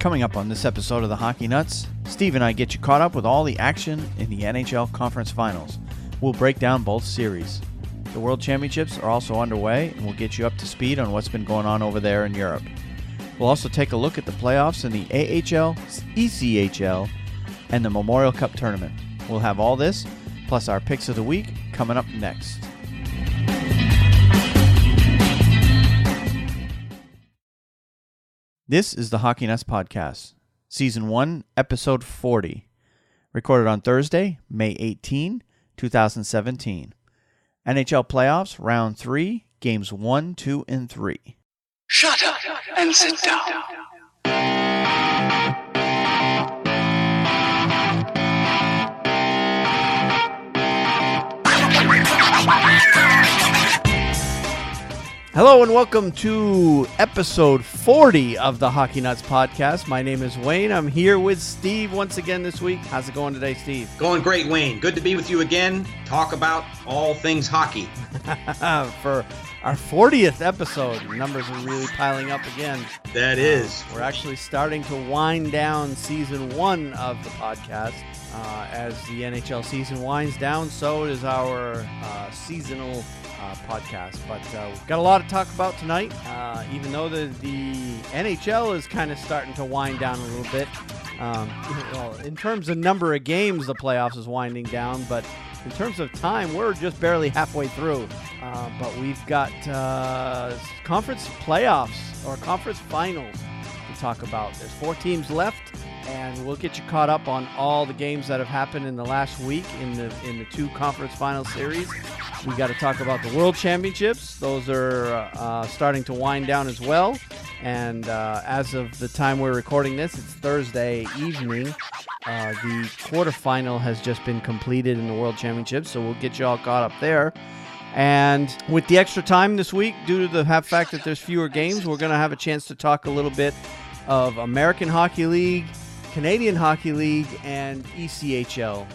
Coming up on this episode of the Hockey Nuts, Steve and I get you caught up with all the action in the NHL Conference Finals. We'll break down both series. The World Championships are also underway, and we'll get you up to speed on what's been going on over there in Europe. We'll also take a look at the playoffs in the AHL, ECHL, and the Memorial Cup Tournament. We'll have all this, plus our picks of the week, coming up next. This is the Hockey Nuts Podcast, Season 1, Episode 40, recorded on Thursday, May 18, 2017. NHL Playoffs, Round 3, Games 1, 2, and 3. Shut up and sit down. Hello and welcome to episode 40 of the Hockey Nuts Podcast. My name is Wayne. I'm here with Steve once again this week. How's it going today, Steve? Going great, Wayne. Good to be with you again. Talk about all things hockey. For our 40th episode, numbers are really piling up again. That is. We're actually starting to wind down season 1 of the podcast. As the NHL season winds down, so is our seasonal podcast. But we've got a lot to talk about tonight, even though the NHL is kind of starting to wind down a little bit. Well, in terms of number of games, the playoffs is winding down, but in terms of time, we're just barely halfway through. But we've got conference playoffs or conference finals to talk about. There's 4 teams left, and we'll get you caught up on all the games that have happened in the last week in the 2 conference final series. We got to talk about the World Championships. Those are starting to wind down as well. And as of the time we're recording this, it's Thursday evening. The quarterfinal has just been completed in the World Championships, so we'll get you all caught up there. And with the extra time this week, due to the fact that there's fewer games, we're going to have a chance to talk a little bit of American Hockey League, Canadian Hockey League, and ECHL,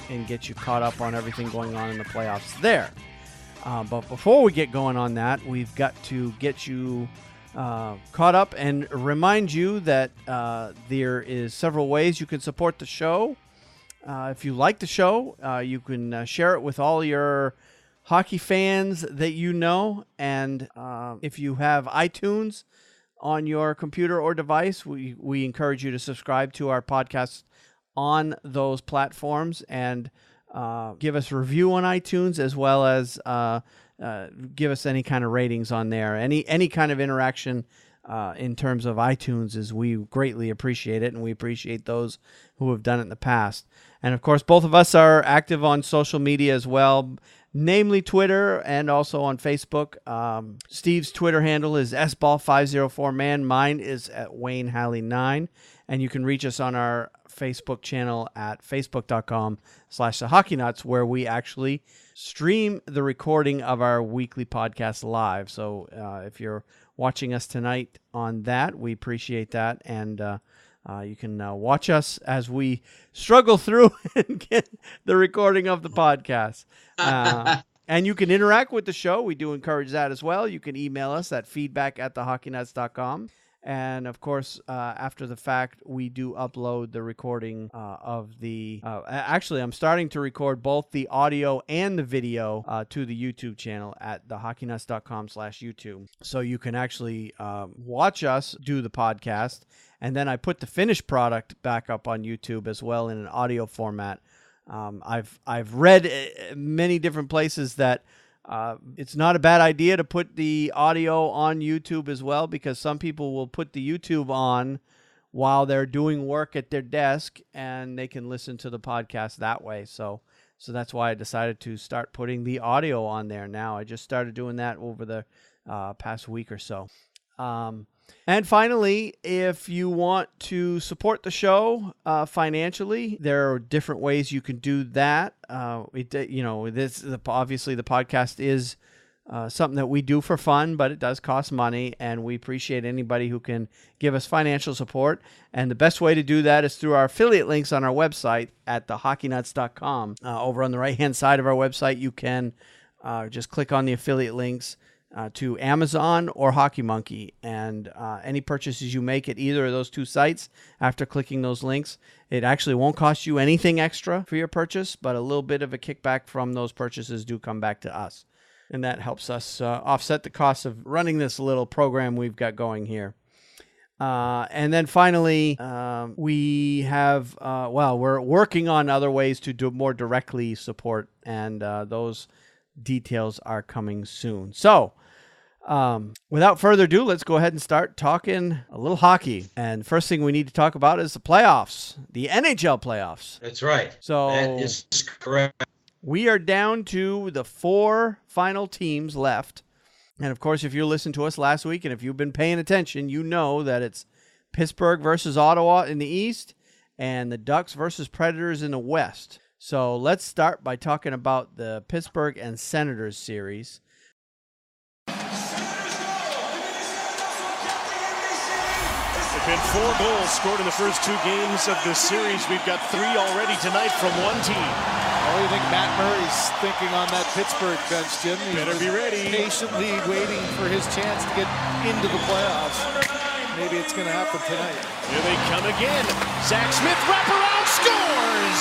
and get you caught up on everything going on in the playoffs there. But before we get going on that, we've got to get you caught up and remind you that there is several ways you can support the show. If you like the show, you can share it with all your hockey fans that you know. And if you have iTunes on your computer or device, we encourage you to subscribe to our podcast on those platforms and give us a review on iTunes, as well as give us any kind of ratings on there. Any kind of interaction in terms of iTunes is we greatly appreciate it, and we appreciate those who have done it in the past. And of course, both of us are active on social media as well, namely Twitter and also on Facebook. Steve's Twitter handle is sball504man. Mine is at Wayne Halley 9. And you can reach us on our Facebook channel at facebook.com/thehockeynuts, where we actually stream the recording of our weekly podcast live. So if you're watching us tonight on that, we appreciate that. And you can watch us as we struggle through and get the recording of the podcast. And you can interact with the show. We do encourage that as well. You can email us at feedback@thehockeynuts.com. And, of course, after the fact, we do upload the recording of the... actually, I'm starting to record both the audio and the video to the YouTube channel at thehockeynuts.com/YouTube. So you can actually watch us do the podcast, and then I put the finished product back up on YouTube as well in an audio format. I've read many different places that it's not a bad idea to put the audio on YouTube as well, because some people will put the YouTube on while they're doing work at their desk, and they can listen to the podcast that way. So that's why I decided to start putting the audio on there now. I just started doing that over the past week or so. And finally, if you want to support the show financially, there are different ways you can do that. Obviously the podcast is something that we do for fun, but it does cost money, and we appreciate anybody who can give us financial support. And the best way to do that is through our affiliate links on our website at thehockeynuts.com. Over on the right-hand side of our website, you can just click on the affiliate links, to Amazon or Hockey Monkey. And any purchases you make at either of those two sites after clicking those links, it actually won't cost you anything extra for your purchase, but a little bit of a kickback from those purchases do come back to us. And that helps us offset the cost of running this little program we've got going here. And then finally, we have, we're working on other ways to do more directly support, and those details are coming soon. So, without further ado, let's go ahead and start talking a little hockey. And first thing we need to talk about is the playoffs, the NHL playoffs. That's right. So that is correct. We are down to the 4 final teams left. And of course, if you listened to us last week and if you've been paying attention, you know that it's Pittsburgh versus Ottawa in the East and the Ducks versus Predators in the West. So let's start by talking about the Pittsburgh and Senators series. There have been 4 goals scored in the first 2 games of this series. We've got 3 already tonight from one team. Oh, you think Matt Murray's thinking on that Pittsburgh bench, Jim? He better be ready. Patiently waiting for his chance to get into the playoffs. Maybe it's going to happen tonight. Here they come again. Zach Smith, wraparound, scores!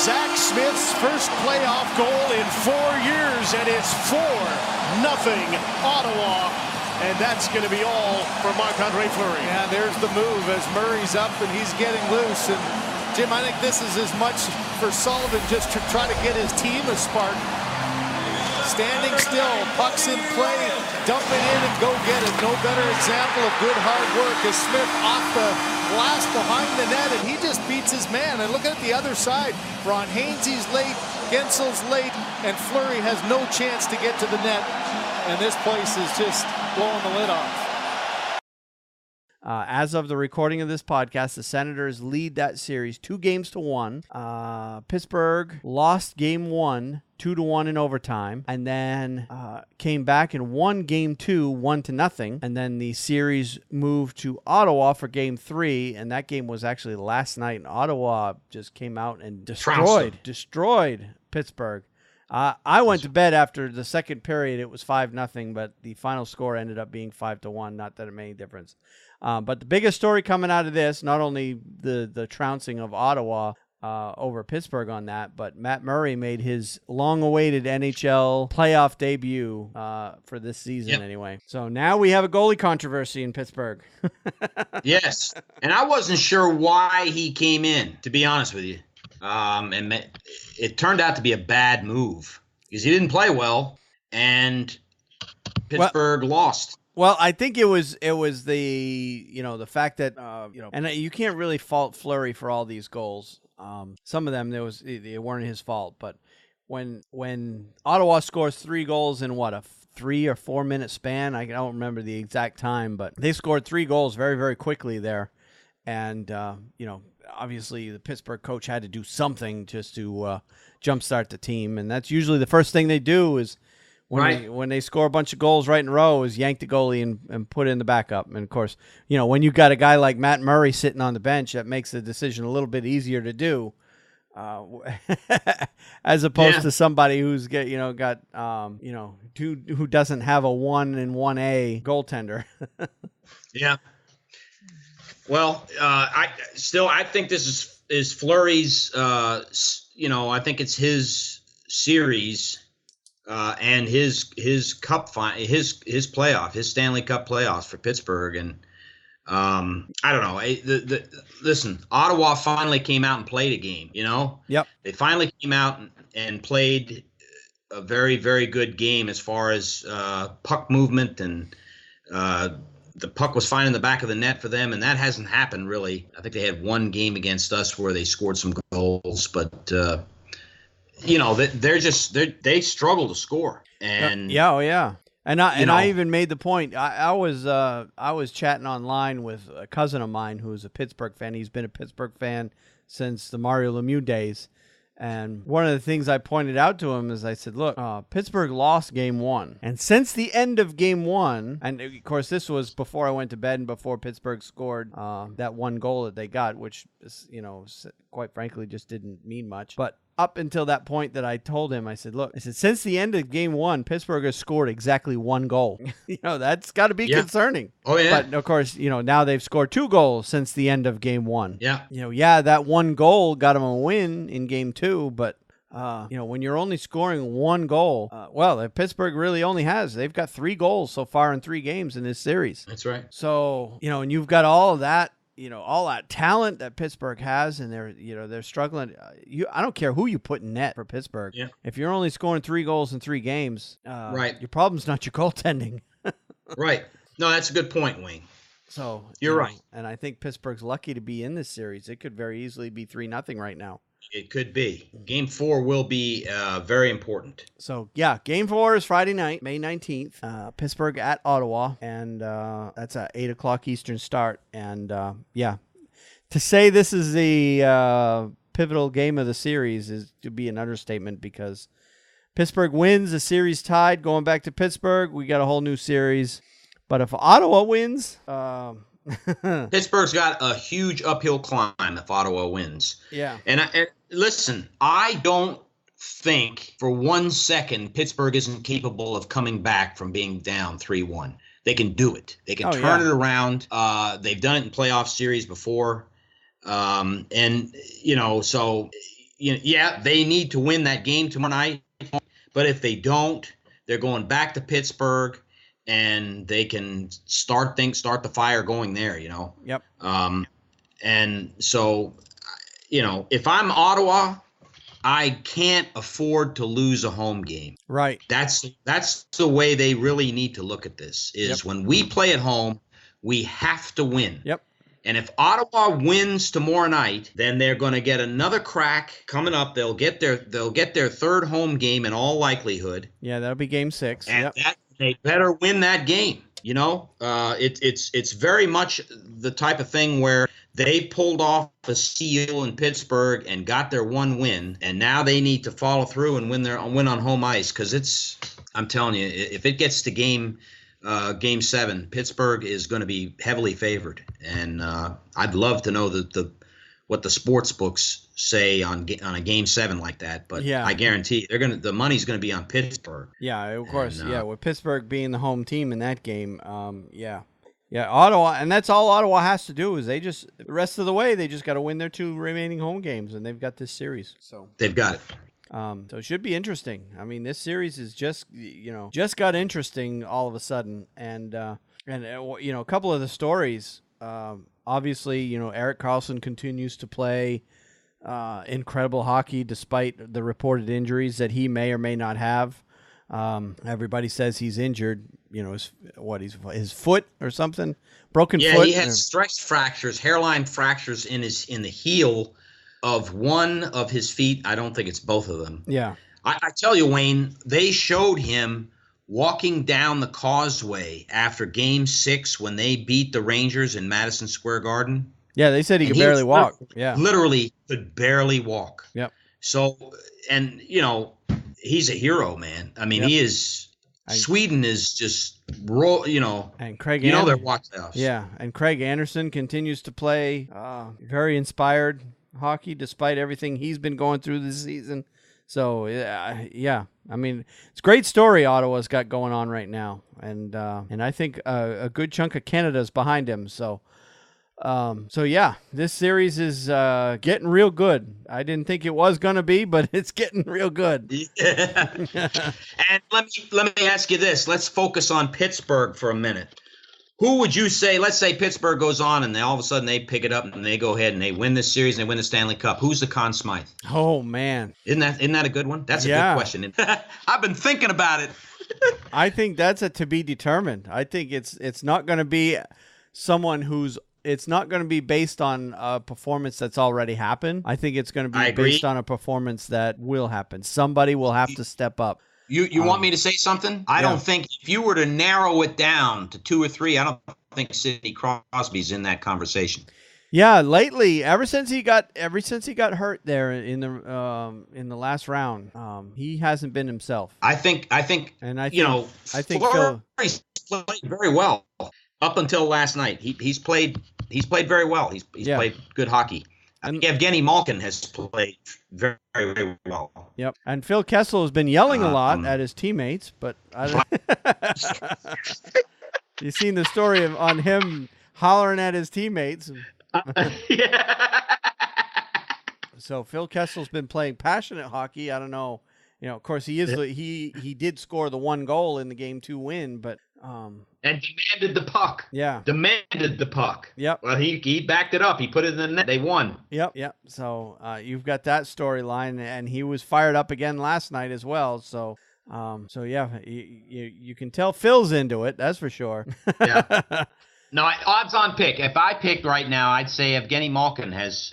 Zach Smith's first playoff goal in 4 years, and it's 4-0 Ottawa. And that's going to be all for Marc-Andre Fleury. Yeah, there's the move as Murray's up and he's getting loose. And Jim, I think this is as much for Sullivan just to try to get his team a spark. Standing still, pucks in play, dump it in and go get it. No better example of good hard work as Smith off the glass behind the net, and he just beats his man. And look at the other side. Ron Hainsey's late, Gensel's late, and Fleury has no chance to get to the net. And this place is just blowing the lid off. As of the recording of this podcast, the Senators lead that series 2-1. Pittsburgh lost game 1, 2-1 in overtime, and then came back and won game 2, 1-0. And then the series moved to Ottawa for game 3, and that game was actually last night. And Ottawa just came out and destroyed Pittsburgh. I went to bed after the second period. It was 5-0, but the final score ended up being 5-1. Not that it made any difference. But the biggest story coming out of this, not only the trouncing of Ottawa over Pittsburgh on that, but Matt Murray made his long-awaited NHL playoff debut for this season anyway. So now we have a goalie controversy in Pittsburgh. Yes, and I wasn't sure why he came in, to be honest with you. And it turned out to be a bad move because he didn't play well, and Pittsburgh lost. Well, I think it was the fact that and you can't really fault Fleury for all these goals. Some of them they weren't his fault, but when Ottawa scores 3 goals in a 3 or 4 minute span, I don't remember the exact time, but they scored 3 goals very, very quickly there, and obviously the Pittsburgh coach had to do something just to jumpstart the team, and that's usually the first thing they do is. When they score a bunch of goals right in a row is yank the goalie and put in the backup. And, of course, when you got a guy like Matt Murray sitting on the bench, that makes the decision a little bit easier to do as opposed to somebody who's who doesn't have a 1 and 1A goaltender. Yeah. Well, I think this is Fleury's, I think it's his series. And his cup his playoff, his Stanley Cup playoffs for Pittsburgh, and I don't know. Listen, Ottawa finally came out and played a game. Yep. They finally came out and played a very, very good game as far as puck movement, and the puck was fine in the back of the net for them, and that hasn't happened really. I think they had one game against us where they scored some goals, but. They struggle to score, and and I even made the point. I was chatting online with a cousin of mine who's a Pittsburgh fan. He's been a Pittsburgh fan since the Mario Lemieux days, And one of the things I pointed out to him is I said, look, Pittsburgh lost game 1. And since the end of game 1, and of course this was before I went to bed and before Pittsburgh scored that one goal that they got, which, quite frankly just didn't mean much. But up until that point that I told him, I said, since the end of game 1, Pittsburgh has scored exactly 1 goal. That's got to be concerning. Oh, yeah. But, of course, now they've scored 2 goals since the end of game 1. Yeah. That 1 goal got them a win in game 2, but, when you're only scoring 1 goal, if Pittsburgh really only they've got 3 goals so far in 3 games in this series. That's right. So, and you've got all of that. All that talent that Pittsburgh has, and they're struggling. I don't care who you put in net for Pittsburgh. Yeah. If you're only scoring 3 goals in 3 games, right, your problem's not your goaltending. Right. No, that's a good point, Wayne. So you're right. And I think Pittsburgh's lucky to be in this series. It could very easily be 3-0 right now. It could be. Game 4 will be very important. So, Game 4 is Friday night, May 19th. Pittsburgh at Ottawa, and that's at 8 o'clock Eastern start. And, to say this is the pivotal game of the series is to be an understatement, because Pittsburgh wins, the series tied, going back to Pittsburgh. We got a whole new series. But if Ottawa wins... Pittsburgh's got a huge uphill climb if Ottawa wins. Yeah. And listen, I don't think for 1 second Pittsburgh isn't capable of coming back from being down 3-1. They can do it. They can turn it around. They've done it in playoff series before. So they need to win that game tomorrow night. But if they don't, they're going back to Pittsburgh. And they can start the fire going there, Yep. And so, if I'm Ottawa, I can't afford to lose a home game. Right. That's the way they really need to look at this. Is when we play at home, we have to win. Yep. And if Ottawa wins tomorrow night, then they're going to get another crack coming up. They'll get their 3rd home game in all likelihood. Yeah, that'll be game 6. And they better win that game. It's very much the type of thing where they pulled off a steal in Pittsburgh and got their 1 win, and now they need to follow through and win on home ice, because I'm telling you, if it gets to game 7, Pittsburgh is going to be heavily favored, and I'd love to know what the sports books say on a game 7 like that, but I guarantee the money's going to be on Pittsburgh. Yeah, of course. With Pittsburgh being the home team in that game, Ottawa, and that's all Ottawa has to do is the rest of the way they just got to win their 2 remaining home games, and they've got this series. So they've got it. So it should be interesting. I mean, this series is just got interesting all of a sudden, and a couple of the stories. Obviously, Erik Karlsson continues to play incredible hockey despite the reported injuries that he may or may not have. Everybody says he's injured. His foot or something, broken foot. Yeah, he had stress fractures, hairline fractures in the heel of one of his feet. I don't think it's both of them. Yeah, I tell you, Wayne, they showed him walking down the causeway after Game 6 when they beat the Rangers in Madison Square Garden. Yeah, they said he could barely walk. Yeah, literally could barely walk. Yep. So, and he's a hero, man. I mean, he is. Sweden is just and Craig. They're watching us. Yeah, and Craig Anderson continues to play very inspired hockey despite everything he's been going through this season. So I mean, it's a great story Ottawa's got going on right now, and I think a good chunk of Canada's behind him. So this series is getting real good. I didn't think it was gonna be, but it's getting real good. Yeah. And let me ask you this. Let's focus on Pittsburgh for a minute. Who would you say? Let's say Pittsburgh goes on, and all of a sudden they pick it up and they go ahead and they win this series and they win the Stanley Cup. Who's the Conn Smythe? Oh man, isn't that a good one? That's a good question. I've been thinking about it. I think that's a to be determined. I think it's not going to be someone who's. It's not going to be based on a performance that's already happened. I think it's going to be based on a performance that will happen. Somebody will have to step up. You want me to say something? I don't think if you were to narrow it down to 2 or 3, I don't think Sidney Crosby's in that conversation. Yeah, lately, ever since he got hurt there in the last round, he hasn't been himself. I think Fleury's played very well up until last night. He's played very well. He's played good hockey. And Evgeny Malkin has played very, very well. Yep. And Phil Kessel has been yelling a lot at his teammates, but I don't you seen the story on him hollering at his teammates. Yeah. So Phil Kessel's been playing passionate hockey. I don't know. Of course he did score the one goal in the Game 2 win, but and demanded the puck. Yeah. Demanded the puck. Yep. Well, he backed it up. He put it in the net. They won. Yep. So you've got that storyline, and he was fired up again last night as well. So yeah, you can tell Phil's into it. That's for sure. Yeah. No, odds-on pick. If I picked right now, I'd say Evgeny Malkin has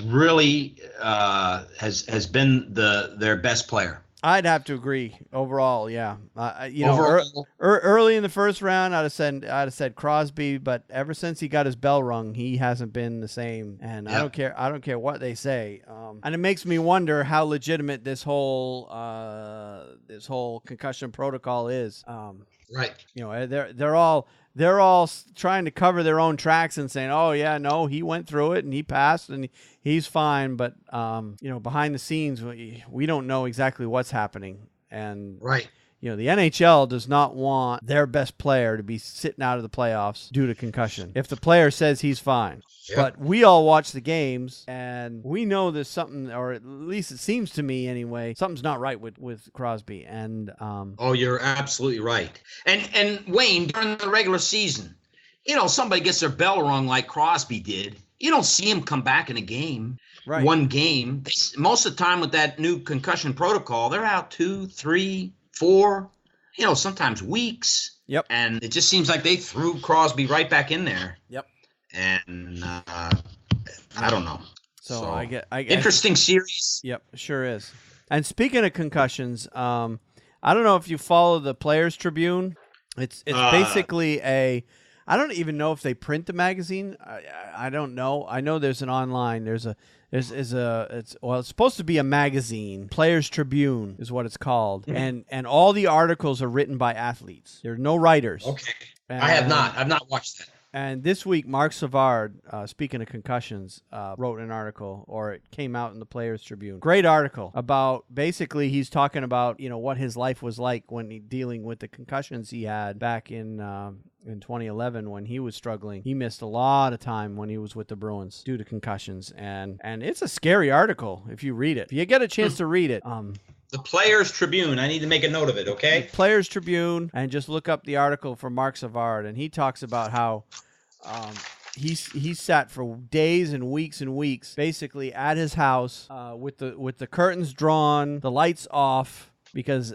really has been their best player. I'd have to agree overall. Yeah, overall, early in the first round, I'd have said Crosby, but ever since he got his bell rung, he hasn't been the same. And I don't care what they say. And it makes me wonder how legitimate this whole concussion protocol is. Right. They're all trying to cover their own tracks and saying, "Oh yeah, no, he went through it and he passed and he's fine." But behind the scenes, we don't know exactly what's happening. And right. The NHL does not want their best player to be sitting out of the playoffs due to concussion. If the player says he's fine. Yep. But we all watch the games, and we know there's something, or at least it seems to me anyway, something's not right with Crosby. And oh, you're absolutely right. And Wayne, during the regular season, somebody gets their bell rung like Crosby did. You don't see him come back in a game, right. One game. Most of the time with that new concussion protocol, they're out 2, 3, 4, sometimes weeks. Yep. And it just seems like they threw Crosby right back in there. Yep. And I don't know. So I get interesting series. Yep, sure is. And speaking of concussions, I don't know if you follow the Players Tribune. It's basically I don't even know if they print the magazine. I don't know. I know there's an online. It's supposed to be a magazine. Players Tribune is what it's called. Mm-hmm. And all the articles are written by athletes. There are no writers. Okay. I've not watched that. And this week, Mark Savard, speaking of concussions, wrote an article, or it came out in the Players Tribune. Great article about, basically, he's talking about, what his life was like when dealing with the concussions he had back in 2011 when he was struggling. He missed a lot of time when he was with the Bruins due to concussions. And it's a scary article if you read it. If you get a chance to read it. The Players Tribune. I need to make a note of it, okay? The Players Tribune, and just look up the article from Mark Savard, and he talks about how he sat for days and weeks, basically at his house with the curtains drawn, the lights off, because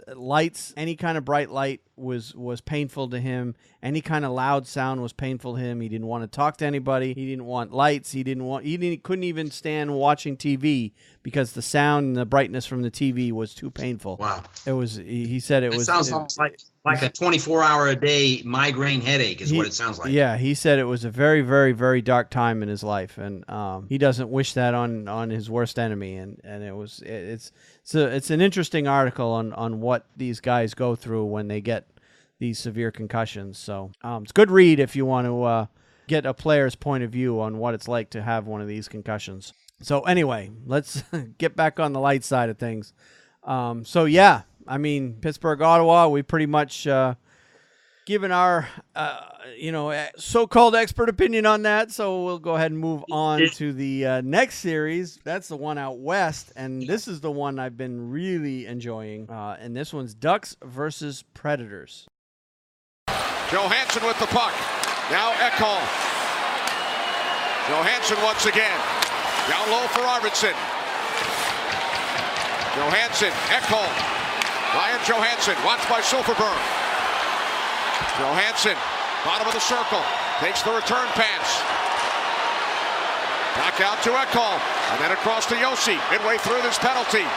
any kind of bright light was painful to him. Any kind of loud sound was painful to him. He didn't want to talk to anybody. He didn't want lights. He couldn't even stand watching TV because the sound and the brightness from the TV was too painful. Wow. He said it was. Sounds like a 24-hour-a-day migraine headache is what it sounds like. Yeah, he said it was a very, very, very dark time in his life, and he doesn't wish that on his worst enemy. And it's an interesting article on what these guys go through when they get these severe concussions. So it's a good read if you want to get a player's point of view on what it's like to have one of these concussions. So anyway, let's get back on the light side of things. So yeah, I mean, Pittsburgh, Ottawa, we pretty much given our so-called expert opinion on that. So we'll go ahead and move on to the next series. That's the one out west, and this is the one I've been really enjoying. And this one's Ducks versus Predators. Johansson with the puck. Now Ekholm. Johansson once again. Down low for Arvidsson. Johansson, Ekholm. Ryan Johansson, watched by Silverberg. Johansson, bottom of the circle. Takes the return pass. Back out to Ekholm. And then across to Yossi. Midway through this penalty.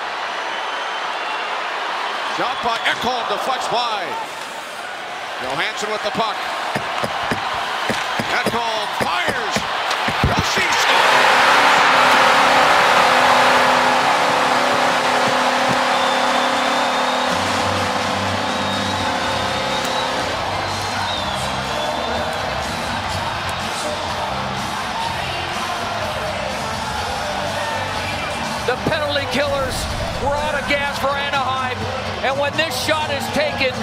Shot by Ekholm, deflects wide. Johansson with the puck. Ekholm fires. killers were out of gas for Anaheim. And when this shot is taken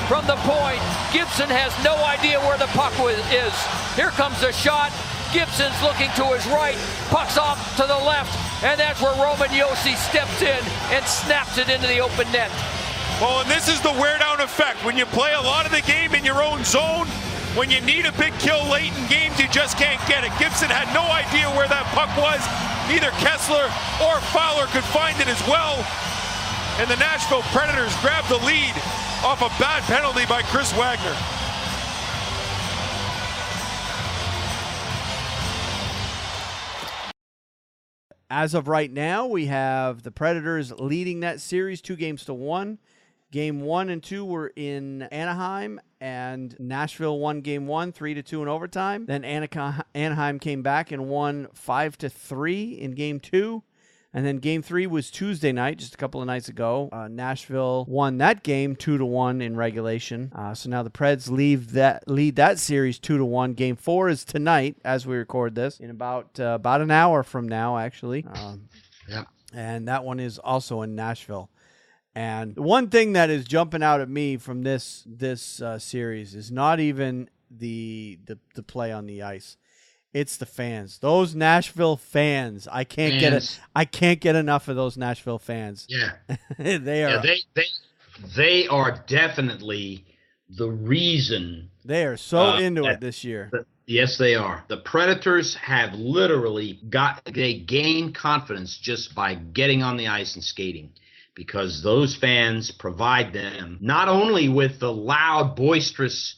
from the point, Gibson has no idea where the puck is. Here comes the shot. Gibson's looking to his right. Puck's off to the left. And that's where Roman Josi steps in and snaps it into the open net. Well, and this is the wear down effect. When you play a lot of the game in your own zone, when you need a big kill late in games, you just can't get it. Gibson had no idea where that puck was. Neither Kessler or Fowler could find it as well. And the Nashville Predators grabbed the lead off a bad penalty by Chris Wagner. As of right now, we have the Predators leading that series 2-1. Game 1 and 2 were in Anaheim, and Nashville won Game 1, 3-2 in overtime. Then Anaheim came back and won 5-3 in Game 2. And then Game 3 was Tuesday night, just a couple of nights ago. Nashville won that game 2-1 in regulation. So now the Preds lead that series 2-1. Game 4 is tonight, as we record this, in about an hour from now, actually. Yeah. And that one is also in Nashville. And the one thing that is jumping out at me from this series is not even the play on the ice. It's the fans. Those Nashville fans. I can't get enough of those Nashville fans. Yeah. They are they are definitely the reason. They are so into it this year. Yes, they are. The Predators have literally they gain confidence just by getting on the ice and skating, because those fans provide them not only with the loud, boisterous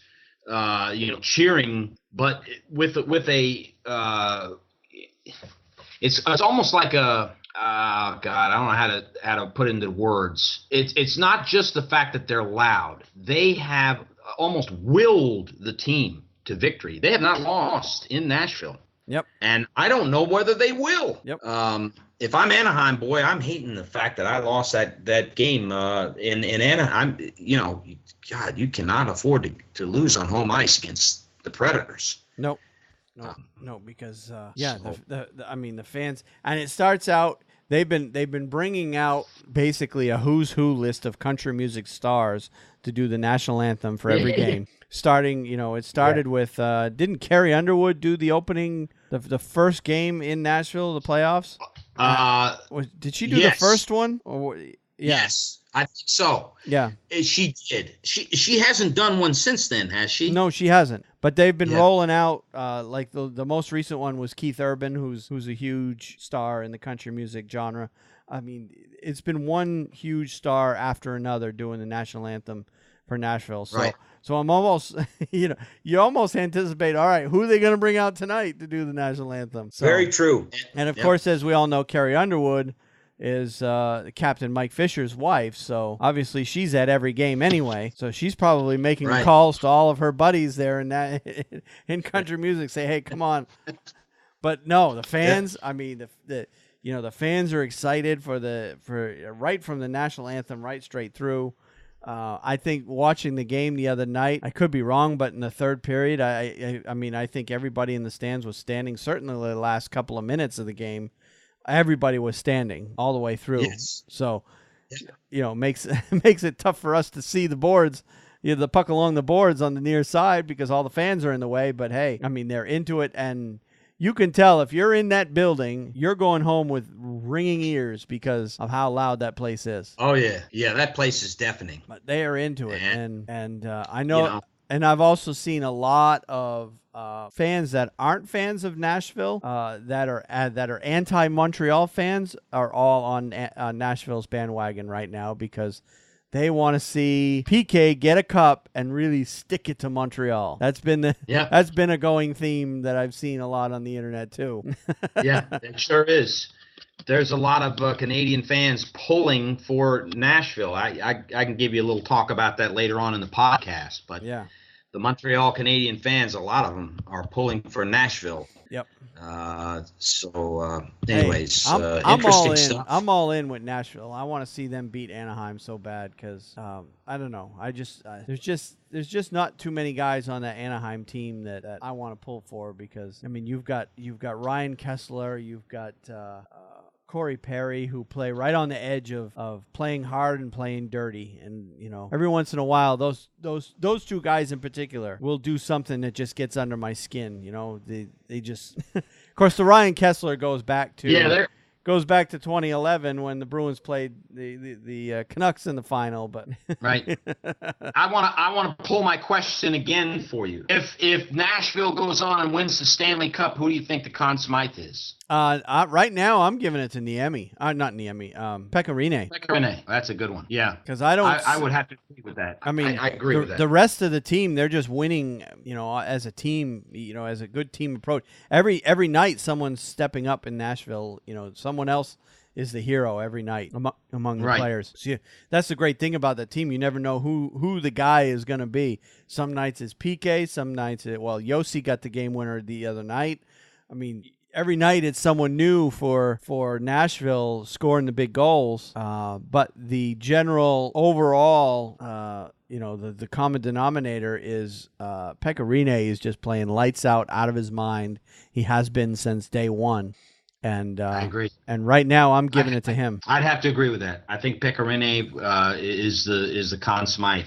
cheering, but with a it's almost like a God, I don't know how to put it into words. It's not just the fact that they're loud. They have almost willed the team to victory. They have not lost in Nashville. Yep. And I don't know whether they will. Yep. If I'm Anaheim, boy, I'm hating the fact that I lost that game in Anaheim. God, you cannot afford to lose on home ice against the Predators. No, because the fans, and it starts out. They've been bringing out basically a who's who list of country music stars to do the national anthem for every game. Starting, it started with didn't Carrie Underwood do the opening the first game in Nashville, the playoffs? Did she do the first one? Yes, I think so. Yeah, she did. She hasn't done one since then, has she? No, she hasn't. But they've been rolling out like the most recent one was Keith Urban, who's a huge star in the country music genre. I mean, it's been one huge star after another doing the national anthem for Nashville. So, right. So I'm almost, you almost anticipate, all right, who are they going to bring out tonight to do the national anthem? So, very true. And of course, as we all know, Carrie Underwood is Captain Mike Fisher's wife. So obviously she's at every game anyway. So she's probably making calls to all of her buddies there in country music, say, hey, come on. But no, the fans, I mean, the fans are excited for right from the national anthem right straight through. I think watching the game the other night, I could be wrong, but in the third period, I think everybody in the stands was standing. Certainly the last couple of minutes of the game, everybody was standing all the way through. Yes. So, makes it tough for us to see the boards, the puck along the boards on the near side because all the fans are in the way. But hey, I mean, they're into it, and you can tell if you're in that building, you're going home with ringing ears because of how loud that place is. Oh yeah, that place is deafening. But they are into it, and I know, and I've also seen a lot of fans that aren't fans of Nashville, that are anti-Montreal fans, are all on Nashville's bandwagon right now because they want to see PK get a cup and really stick it to Montreal. That's been a going theme that I've seen a lot on the internet too. Yeah, it sure is. There's a lot of Canadian fans pulling for Nashville. I can give you a little talk about that later on in the podcast. But yeah, the Montreal Canadian fans, a lot of them are pulling for Nashville. Yep. Anyways, interesting stuff. I'm all in with Nashville. I want to see them beat Anaheim so bad because I don't know. I just there's just not too many guys on that Anaheim team that I want to pull for because I mean you've got Ryan Kessler, you've got Corey Perry, who play right on the edge of playing hard and playing dirty. And, every once in a while, those two guys in particular will do something that just gets under my skin. They just, of course, the Ryan Kessler goes back to 2011 when the Bruins played the Canucks in the final. But right, I want to pull my question again for you. If Nashville goes on and wins the Stanley Cup, who do you think the Conn Smythe is? Right now, I'm giving it to Niemi. Not Niemi. Pekka Rinne. Pekka Rinne. That's a good one. Yeah, because I would have to agree with that. I mean, I agree with that. The rest of the team, they're just winning. As a team, as a good team approach. Every night, someone's stepping up in Nashville. Someone else is the hero every night among the players. So that's the great thing about that team. You never know who the guy is going to be. Some nights it's PK. Some nights Yossi got the game winner the other night. I mean, every night it's someone new for Nashville scoring the big goals. But the general overall, the common denominator is Pekka Rinne is just playing lights out of his mind. He has been since day one. And I agree. And right now, I'm giving it to him. I'd have to agree with that. I think Pekka Rinne is the Conn Smythe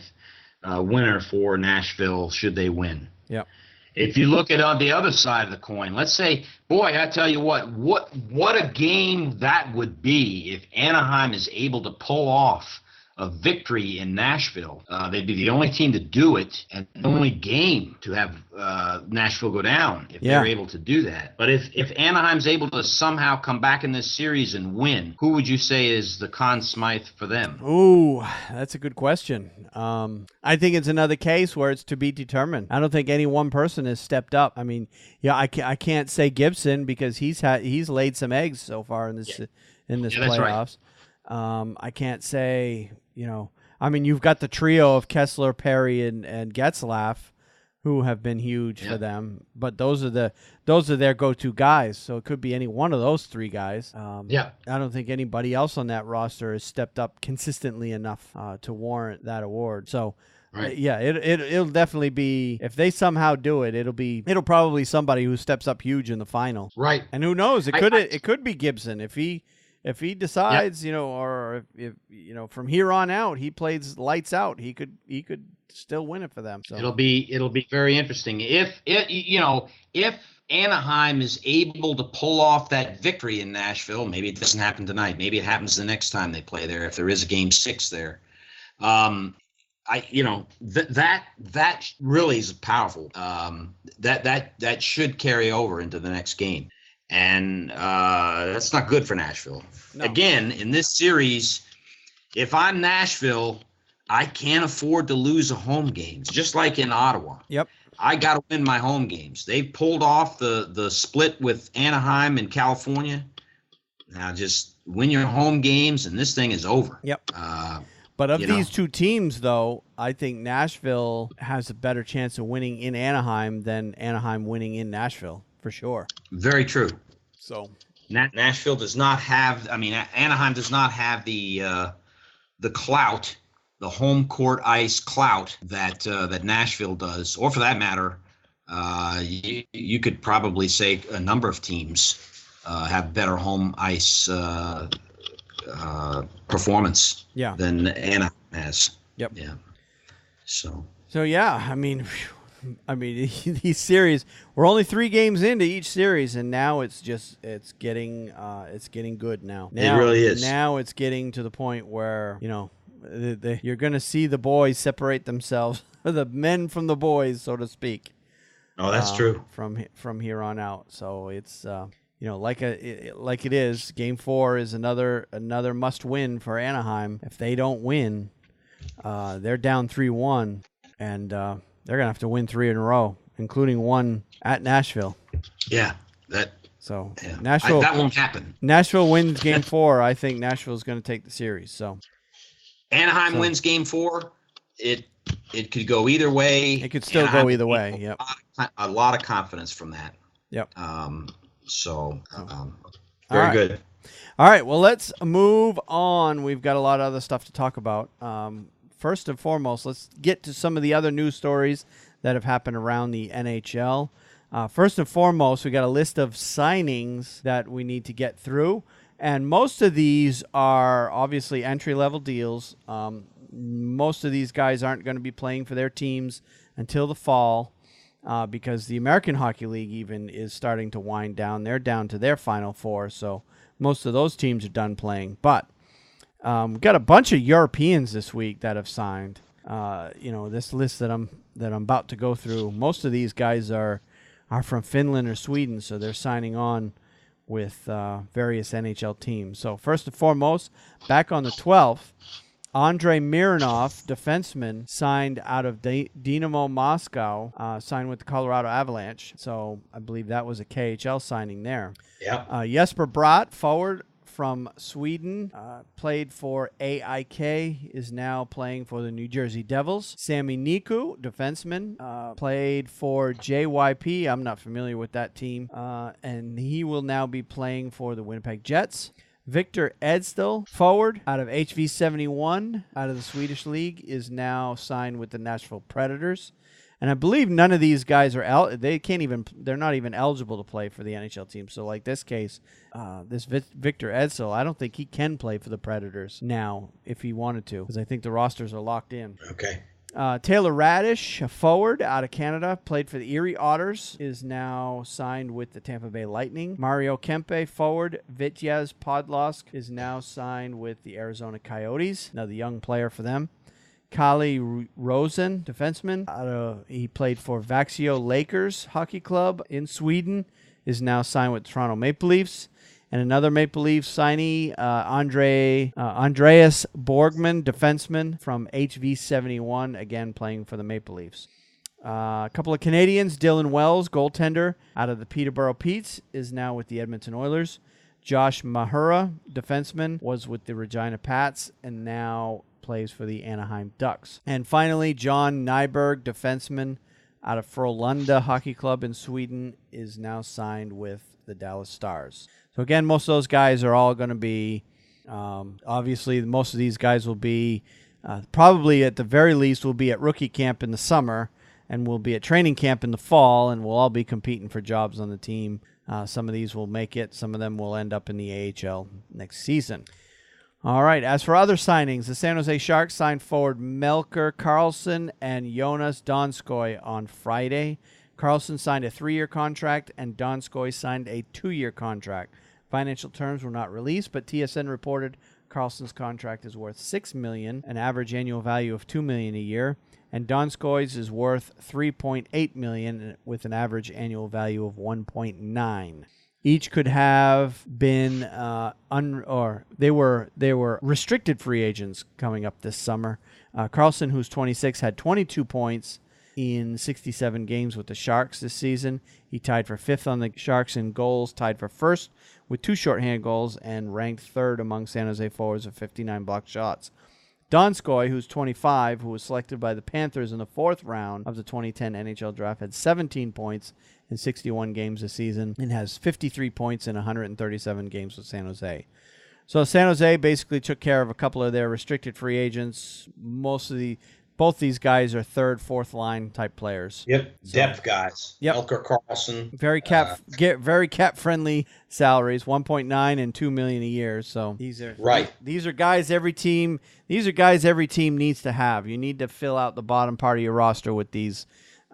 winner for Nashville should they win. Yep. If you look at on the other side of the coin, let's say, boy, I tell you what a game that would be if Anaheim is able to pull off a victory in Nashville. They'd be the only team to do it and the only game to have Nashville go down if they're able to do that. But if Anaheim's able to somehow come back in this series and win, who would you say is the Conn Smythe for them? Ooh, that's a good question. I think it's another case where it's to be determined. I don't think any one person has stepped up. I mean, I can't say Gibson because he's laid some eggs so far in this playoffs. Right. I can't say, you've got the trio of Kessler, Perry, and Getzlaf, who have been huge for them. But those are their go-to guys. So it could be any one of those three guys. I don't think anybody else on that roster has stepped up consistently enough to warrant that award. So. Right. It'll definitely be, if they somehow do it, it'll probably somebody who steps up huge in the final. Right. And who knows? It could be Gibson if he decides, or if from here on out he plays lights out, he could still win it for them. So it'll be very interesting if Anaheim is able to pull off that victory in Nashville. Maybe it doesn't happen tonight. Maybe it happens the next time they play there if there is a game 6 there. That really is powerful. That should carry over into the next game. And that's not good for Nashville. No. Again, in this series, if I'm Nashville, I can't afford to lose a home game. Just like in Ottawa. Yep. I got to win my home games. They pulled off the split with Anaheim in California. Now just win your home games, and this thing is over. Yep. But of these two teams, though, I think Nashville has a better chance of winning in Anaheim than Anaheim winning in Nashville. For sure. Very true. So Nashville does not have. Anaheim does not have the clout, the home court ice clout that Nashville does, or for that matter, you could probably say a number of teams have better home ice performance than Anaheim has. Yep. Yeah. So yeah, these series, we're only 3 games into each series, and now it's getting good now. It really is. Now it's getting to the point where you're going to see the boys separate themselves, the men from the boys, so to speak. Oh, that's true. From here on out. So it's like it is. Game 4 is another must win for Anaheim. If they don't win, they're down 3-1, and they're going to have to win 3 in a row, including one at Nashville. Yeah, Nashville. That won't happen. Nashville wins Game 4. I think Nashville's going to take the series. So Anaheim wins Game 4. It could go either way. It could still go either way. Yep. A lot of confidence from that. Yep. Very good. All right. Well, let's move on. We've got a lot of other stuff to talk about. First and foremost, let's get to some of the other news stories that have happened around the NHL. First and foremost, we got a list of signings that we need to get through. And most of these are obviously entry-level deals. Most of these guys aren't going to be playing for their teams until the fall because the American Hockey League even is starting to wind down. They're down to their Final Four, so most of those teams are done playing. But we've got a bunch of Europeans this week that have signed. This list that I'm about to go through, most of these guys are from Finland or Sweden, so they're signing on with various NHL teams. So first and foremost, back on the 12th, Andrei Mironov, defenseman, signed out of Dynamo Moscow, signed with the Colorado Avalanche. So I believe that was a KHL signing there. Yeah. Jesper Bratt, forward from Sweden, played for AIK, is now playing for the New Jersey Devils. Sami Niku, defenseman, played for JYP. I'm not familiar with that team. And he will now be playing for the Winnipeg Jets. Victor Edstall, forward out of HV71, out of the Swedish League, is now signed with the Nashville Predators. And I believe none of these guys are they're not even eligible to play for the NHL team. So like this case, this Victor Edstall, I don't think he can play for the Predators now if he wanted to, because I think the rosters are locked in. Okay. Taylor Radish, a forward out of Canada, played for the Erie Otters, is now signed with the Tampa Bay Lightning. Mario Kempe, forward, Vityaz Podolsk, is now signed with the Arizona Coyotes, another young player for them. Kali Rosen, defenseman, he played for Vaxio Lakers Hockey Club in Sweden, is now signed with Toronto Maple Leafs. And another Maple Leafs signee, Andreas Borgman, defenseman from HV71, again playing for the Maple Leafs. A couple of Canadians, Dylan Wells, goaltender out of the Peterborough Petes, is now with the Edmonton Oilers. Josh Mahura, defenseman, was with the Regina Pats and now plays for the Anaheim Ducks. And finally, John Nyberg, defenseman out of Frölunda Hockey Club in Sweden, is now signed with the Dallas Stars. So again, most of those guys are all going to be, obviously, most of these guys will be, probably at the very least, will be at rookie camp in the summer and will be at training camp in the fall, and we'll all be competing for jobs on the team. Some of these will make it. Some of them will end up in the AHL next season. All right, as for other signings, the San Jose Sharks signed forward Melker Karlsson and Jonas Donskoy on Friday. Karlsson signed a 3-year contract, and Donskoy signed a 2-year contract. Financial terms were not released, but TSN reported Karlsson's contract is worth $6 million, an average annual value of $2 million a year, and Donskoy's is worth $3.8 million with an average annual value of $1.9. Each could have been they were restricted free agents coming up this summer. Karlsson, who's 26, had 22 points in 67 games with the Sharks this season. He tied for 5th on the Sharks in goals, tied for 1st with 2 shorthanded goals, and ranked 3rd among San Jose forwards with 59 blocked shots. Donskoy, who's 25, who was selected by the Panthers in the 4th round of the 2010 NHL Draft, had 17 points in 61 games this season and has 53 points in 137 games with San Jose. So San Jose basically took care of a couple of their restricted free agents. Both these guys are 3rd, 4th line type players. Yep, depth guys. Yep. Melker Karlsson. Very cap friendly salaries, 1.9 and $2 million a year. So these are guys every team needs to have. You need to fill out the bottom part of your roster with these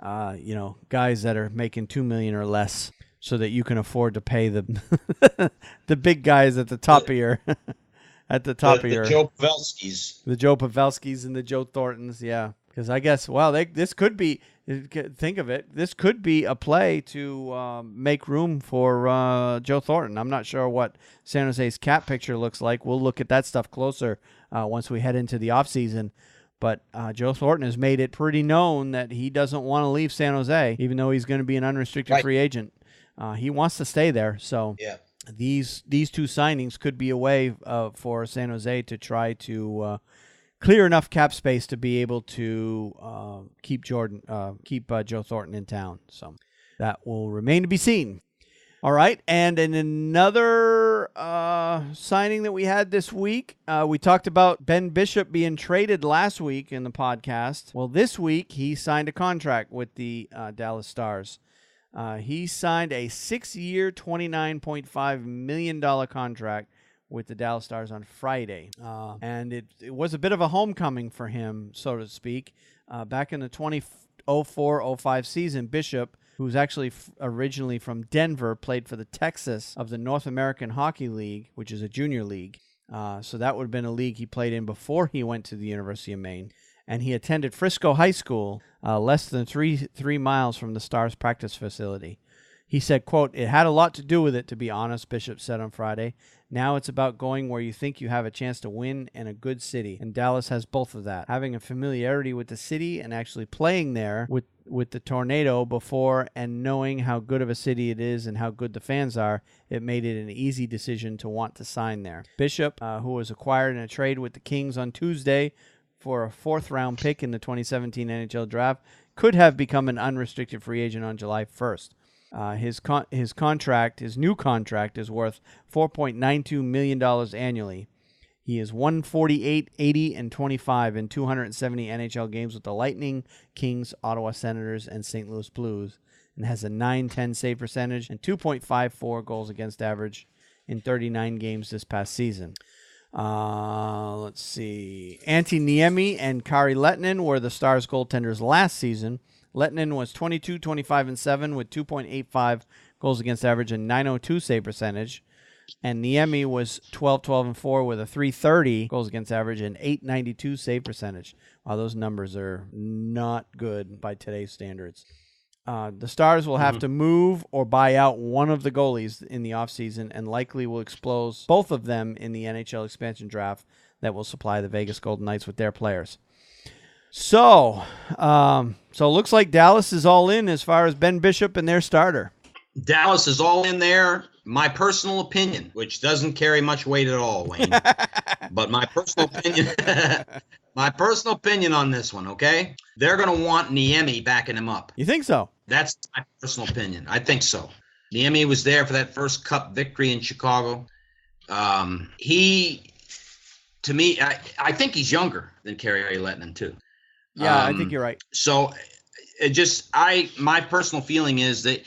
guys that are making $2 million or less, so that you can afford to pay the the big guys at the top of your the Joe Pavelskis. The Joe Pavelskis and the Joe Thorntons, yeah. Because I guess, this could be, think of it, this could be a play to make room for Joe Thornton. I'm not sure what San Jose's cap picture looks like. We'll look at that stuff closer once we head into the offseason. But Joe Thornton has made it pretty known that he doesn't want to leave San Jose, even though he's going to be an unrestricted free agent. He wants to stay there. So yeah. These 2 signings could be a way for San Jose to try to clear enough cap space to be able to keep Joe Thornton in town. So that will remain to be seen. All right, and in another signing that we had this week, we talked about Ben Bishop being traded last week in the podcast. Well, this week he signed a contract with the Dallas Stars. He signed a 6-year, $29.5 million contract with the Dallas Stars on Friday. And it was a bit of a homecoming for him, so to speak. Back in the 2004-05 season, Bishop, who's actually originally from Denver, played for the Texas of the North American Hockey League, which is a junior league. So that would have been a league he played in before he went to the University of Maine. And he attended Frisco High School, less than three miles from the Stars practice facility. He said, quote, "It had a lot to do with it, to be honest," Bishop said on Friday. "Now it's about going where you think you have a chance to win in a good city. And Dallas has both of that. Having a familiarity with the city and actually playing there with the Tornado before and knowing how good of a city it is and how good the fans are, it made it an easy decision to want to sign there." Bishop, who was acquired in a trade with the Kings on Tuesday for a 4th-round pick in the 2017 NHL draft, could have become an unrestricted free agent on July 1st. His new contract is worth $4.92 million annually. He is 148, 80, and 25 in 270 NHL games with the Lightning, Kings, Ottawa Senators, and St. Louis Blues, and has a .910 save percentage and 2.54 goals against average in 39 games this past season. Let's see. Antti Niemi and Kari Lehtinen were the Stars goaltenders last season. Lehtinen was 22, 25, and 7 with 2.85 goals against average and .902 save percentage. And Niemi was 12, 12, and 4 with a .330 goals against average and .892 save percentage. Wow, those numbers are not good by today's standards. The Stars will have to move or buy out one of the goalies in the offseason and likely will expose both of them in the NHL expansion draft that will supply the Vegas Golden Knights with their players. So it looks like Dallas is all in as far as Ben Bishop and their starter. Dallas is all in there. My personal opinion, which doesn't carry much weight at all, Wayne, but my personal opinion on this one, okay? They're going to want Niemi backing him up. You think so? That's my personal opinion. I think so. Niemi was there for that first Cup victory in Chicago. To me, I think he's younger than Kari Lehtinen, too. Yeah, I think you're right. So my personal feeling is that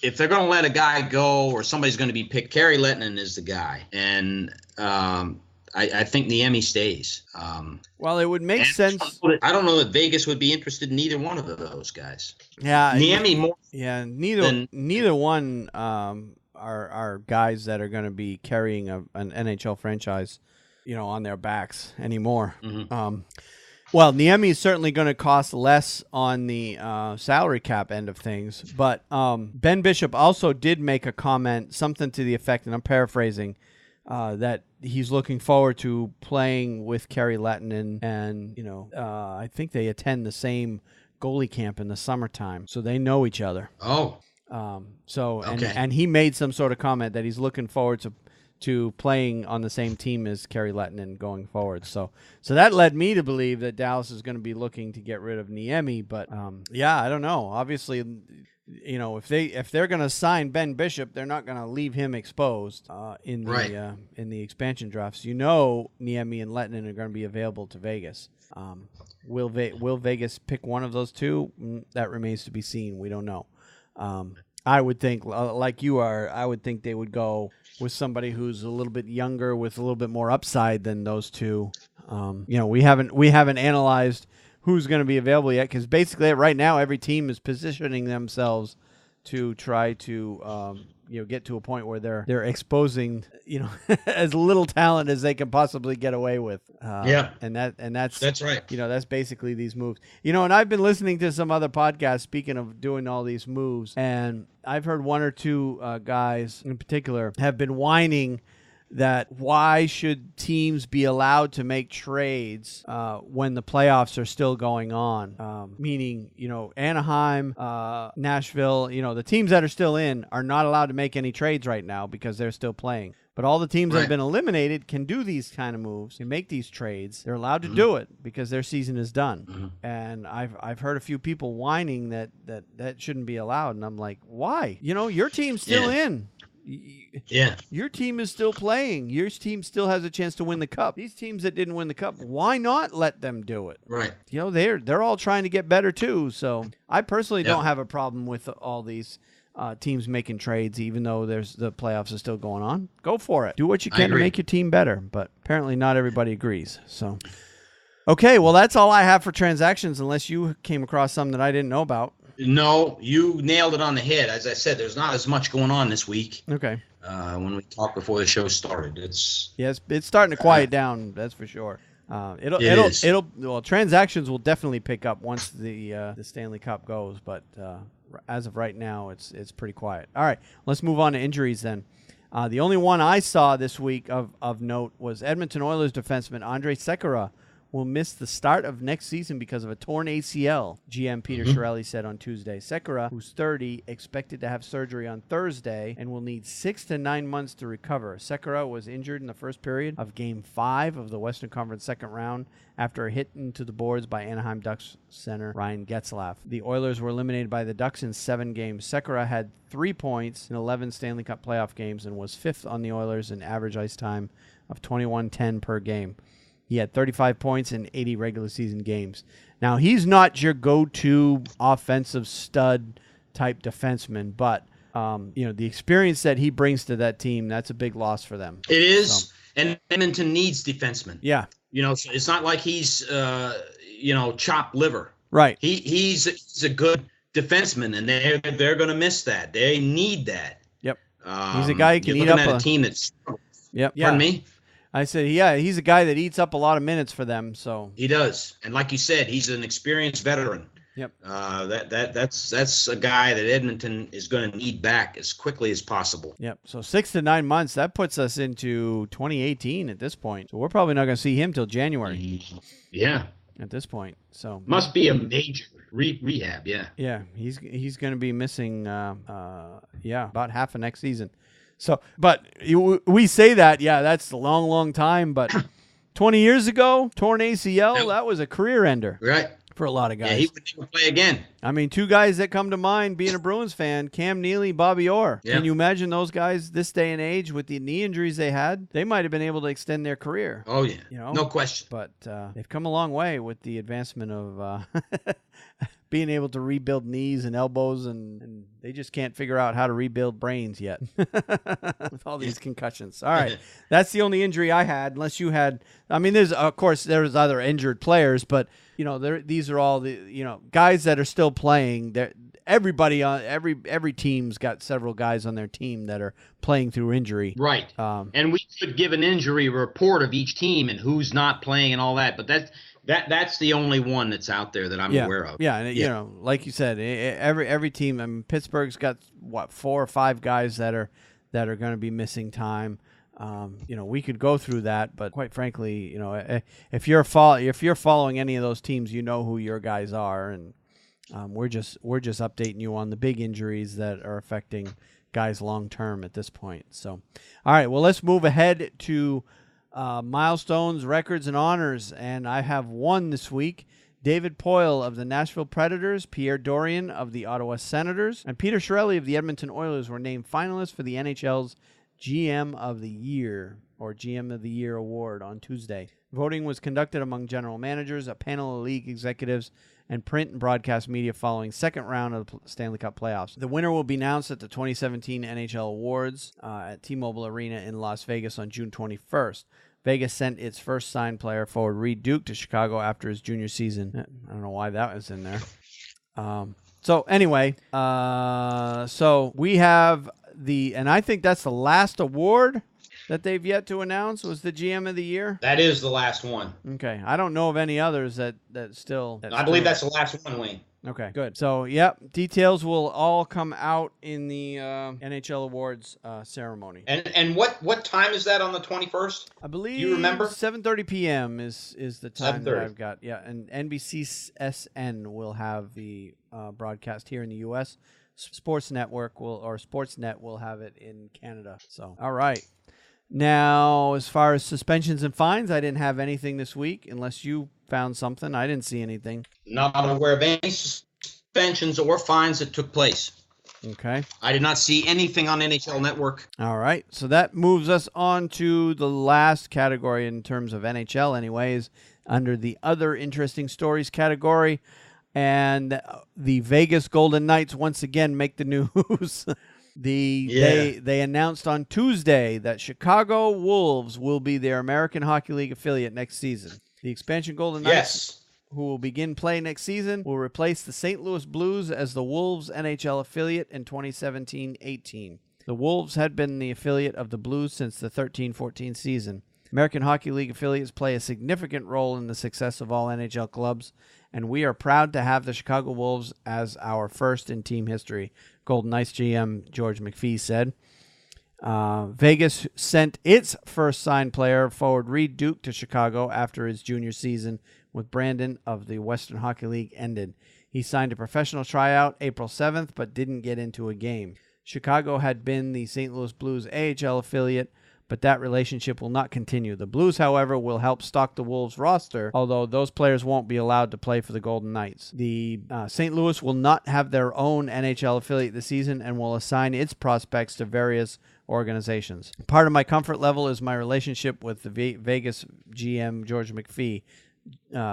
if they're going to let a guy go or somebody's going to be picked, Kari Lehtinen is the guy. And I think Niemi stays. Well, it would make sense. I don't know that Vegas would be interested in either one of those guys. Yeah. Niemi more. Yeah, neither one are guys that are going to be carrying an NHL franchise, on their backs anymore. Mm-hmm. Well, Niemi is certainly going to cost less on the salary cap end of things, but Ben Bishop also did make a comment, something to the effect, and I'm paraphrasing, that he's looking forward to playing with Kari Lehtinen, and I think they attend the same goalie camp in the summertime, so they know each other. Oh, okay. And he made some sort of comment that he's looking forward to playing on the same team as Kari Lehtinen going forward. So that led me to believe that Dallas is going to be looking to get rid of Niemi, but I don't know. Obviously, if they're going to sign Ben Bishop, they're not going to leave him exposed in the expansion drafts. Niemi and Lehtinen are going to be available to Vegas. Will Vegas pick one of those two? That remains to be seen. We don't know. I would think, like you are, I would think they would go with somebody who's a little bit younger with a little bit more upside than those two. We haven't analyzed who's going to be available yet, because basically right now every team is positioning themselves to try to get to a point where they're exposing as little talent as they can possibly get away with. And that's right. That's basically these moves. And I've been listening to some other podcasts, speaking of doing all these moves, and I've heard one or two guys in particular have been whining that why should teams be allowed to make trades when the playoffs are still going on? Meaning, Anaheim, Nashville, the teams that are still in are not allowed to make any trades right now because they're still playing. But all the teams that have been eliminated can do these kind of moves, can make these trades. They're allowed to do it because their season is done. Mm-hmm. And I've heard a few people whining that shouldn't be allowed. And I'm like, why? Your team's still in. Yeah. Your team is still playing. Your team still has a chance to win the cup. These teams that didn't win the cup, why not let them do it? Right. They're all trying to get better too. So I personally don't have a problem with all these teams making trades, even though there's the playoffs is still going on. Go for it. Do what you can to make your team better. But apparently not everybody agrees. So, okay, well, that's all I have for transactions, unless you came across something that I didn't know about. No, you nailed it on the head. As I said, there's not as much going on this week. Okay. When we talked before the show started, it's starting to quiet down. That's for sure. Transactions will definitely pick up once the Stanley Cup goes, but as of right now, it's pretty quiet. All right, let's move on to injuries then. The only one I saw this week of note was Edmonton Oilers defenseman Andrei Sekera will miss the start of next season because of a torn ACL, GM Peter Chiarelli said on Tuesday. Sekera, who's 30, expected to have surgery on Thursday and will need 6 to 9 months to recover. Sekera was injured in the first period of Game 5 of the Western Conference second round after a hit into the boards by Anaheim Ducks center Ryan Getzlaf. The Oilers were eliminated by the Ducks in 7 games. Sekera had 3 points in 11 Stanley Cup playoff games and was 5th on the Oilers in average ice time of 21:10 per game. He had 35 points in 80 regular season games. Now, he's not your go-to offensive stud type defenseman, but the experience that he brings to that team, that's a big loss for them. It is, and Edmonton needs defensemen. Yeah. It's not like he's chopped liver. Right. He's a good defenseman, and they're going to miss that. They need that. Yep. He's a guy who can eat up a team that's. Yep. Pardon me. I said, yeah, he's a guy that eats up a lot of minutes for them. So he does, and like you said, he's an experienced veteran. Yep. That's a guy that Edmonton is going to need back as quickly as possible. Yep. So 6 to 9 months, that puts us into 2018 at this point. So we're probably not going to see him till January. Yeah. At this point, so must be a major rehab. Yeah. Yeah, he's going to be missing. About half of next season. So, but we say that, that's a long, long time. But 20 years ago, torn ACL, that was a career ender. Right. For a lot of guys. Yeah, he would never play again. I mean, 2 guys that come to mind being a Bruins fan, Cam Neely, Bobby Orr. Yeah. Can you imagine those guys this day and age with the knee injuries they had? They might have been able to extend their career. Oh, yeah. No question. But they've come a long way with the advancement of being able to rebuild knees and elbows, and they just can't figure out how to rebuild brains yet with all these concussions. All right. That's the only injury I had, unless you had. I mean, there's other injured players, but these are all the guys that are still playing. Everybody on every team's got several guys on their team that are playing through injury. Right. And we could give an injury report of each team and who's not playing and all that, but that's the only one that's out there that I'm aware of. Yeah, and like you said, every team. I mean, Pittsburgh's got 4 or 5 guys that are going to be missing time. We could go through that, but quite frankly, if you're following any of those teams, you know who your guys are, and we're just updating you on the big injuries that are affecting guys long term at this point. So, all right, well, let's move ahead to milestones, records, and honors, and I have one this week. David Poile of the Nashville Predators, Pierre Dorion of the Ottawa Senators, and Peter Chiarelli of the Edmonton Oilers were named finalists for the NHL's GM of the Year, or GM of the Year award on Tuesday. Voting was conducted among general managers, a panel of league executives, and print and broadcast media following second round of the Stanley Cup playoffs. The winner will be announced at the 2017 NHL Awards at T-Mobile Arena in Las Vegas on June 21st. Vegas sent its first signed player forward, Reed Duke, to Chicago after his junior season. I don't know why that was in there. So anyway, so we have and I think that's the last award that they've yet to announce, was the GM of the Year. That is the last one. Okay. I don't know of any others that still. I believe that's the last one, Wayne. Okay, good. So, details will all come out in the NHL Awards ceremony. And what time is that on the 21st? I believe. Do you remember? 7:30 p.m. is the time that 7:30. I've got. Yeah, and NBCSN will have the broadcast here in the U.S. Sportsnet will have it in Canada. So, all right. Now, as far as suspensions and fines, I didn't have anything this week, unless you found something. I didn't see anything. Not aware of any suspensions or fines that took place. Okay. I did not see anything on NHL Network. All right. So that moves us on to the last category in terms of NHL anyways, under the other interesting stories category. And the Vegas Golden Knights once again make the news. They announced on Tuesday that Chicago Wolves will be their American Hockey League affiliate next season. The expansion Golden Knights, who will begin play next season, will replace the St. Louis Blues as the Wolves NHL affiliate in 2017-18. The Wolves had been the affiliate of the Blues since the 13-14 season. American Hockey League affiliates play a significant role in the success of all NHL clubs, and we are proud to have the Chicago Wolves as our first in team history, Golden Knights GM George McPhee said. Vegas sent its first signed player, forward Reed Duke, to Chicago after his junior season with Brandon of the Western Hockey League ended. He signed a professional tryout April 7th, but didn't get into a game. Chicago had been the St. Louis Blues AHL affiliate, but that relationship will not continue. The Blues, however, will help stock the Wolves roster, although those players won't be allowed to play for the Golden Knights. The St. Louis will not have their own NHL affiliate this season and will assign its prospects to various organizations. Part of my comfort level is my relationship with the Vegas GM George McPhee.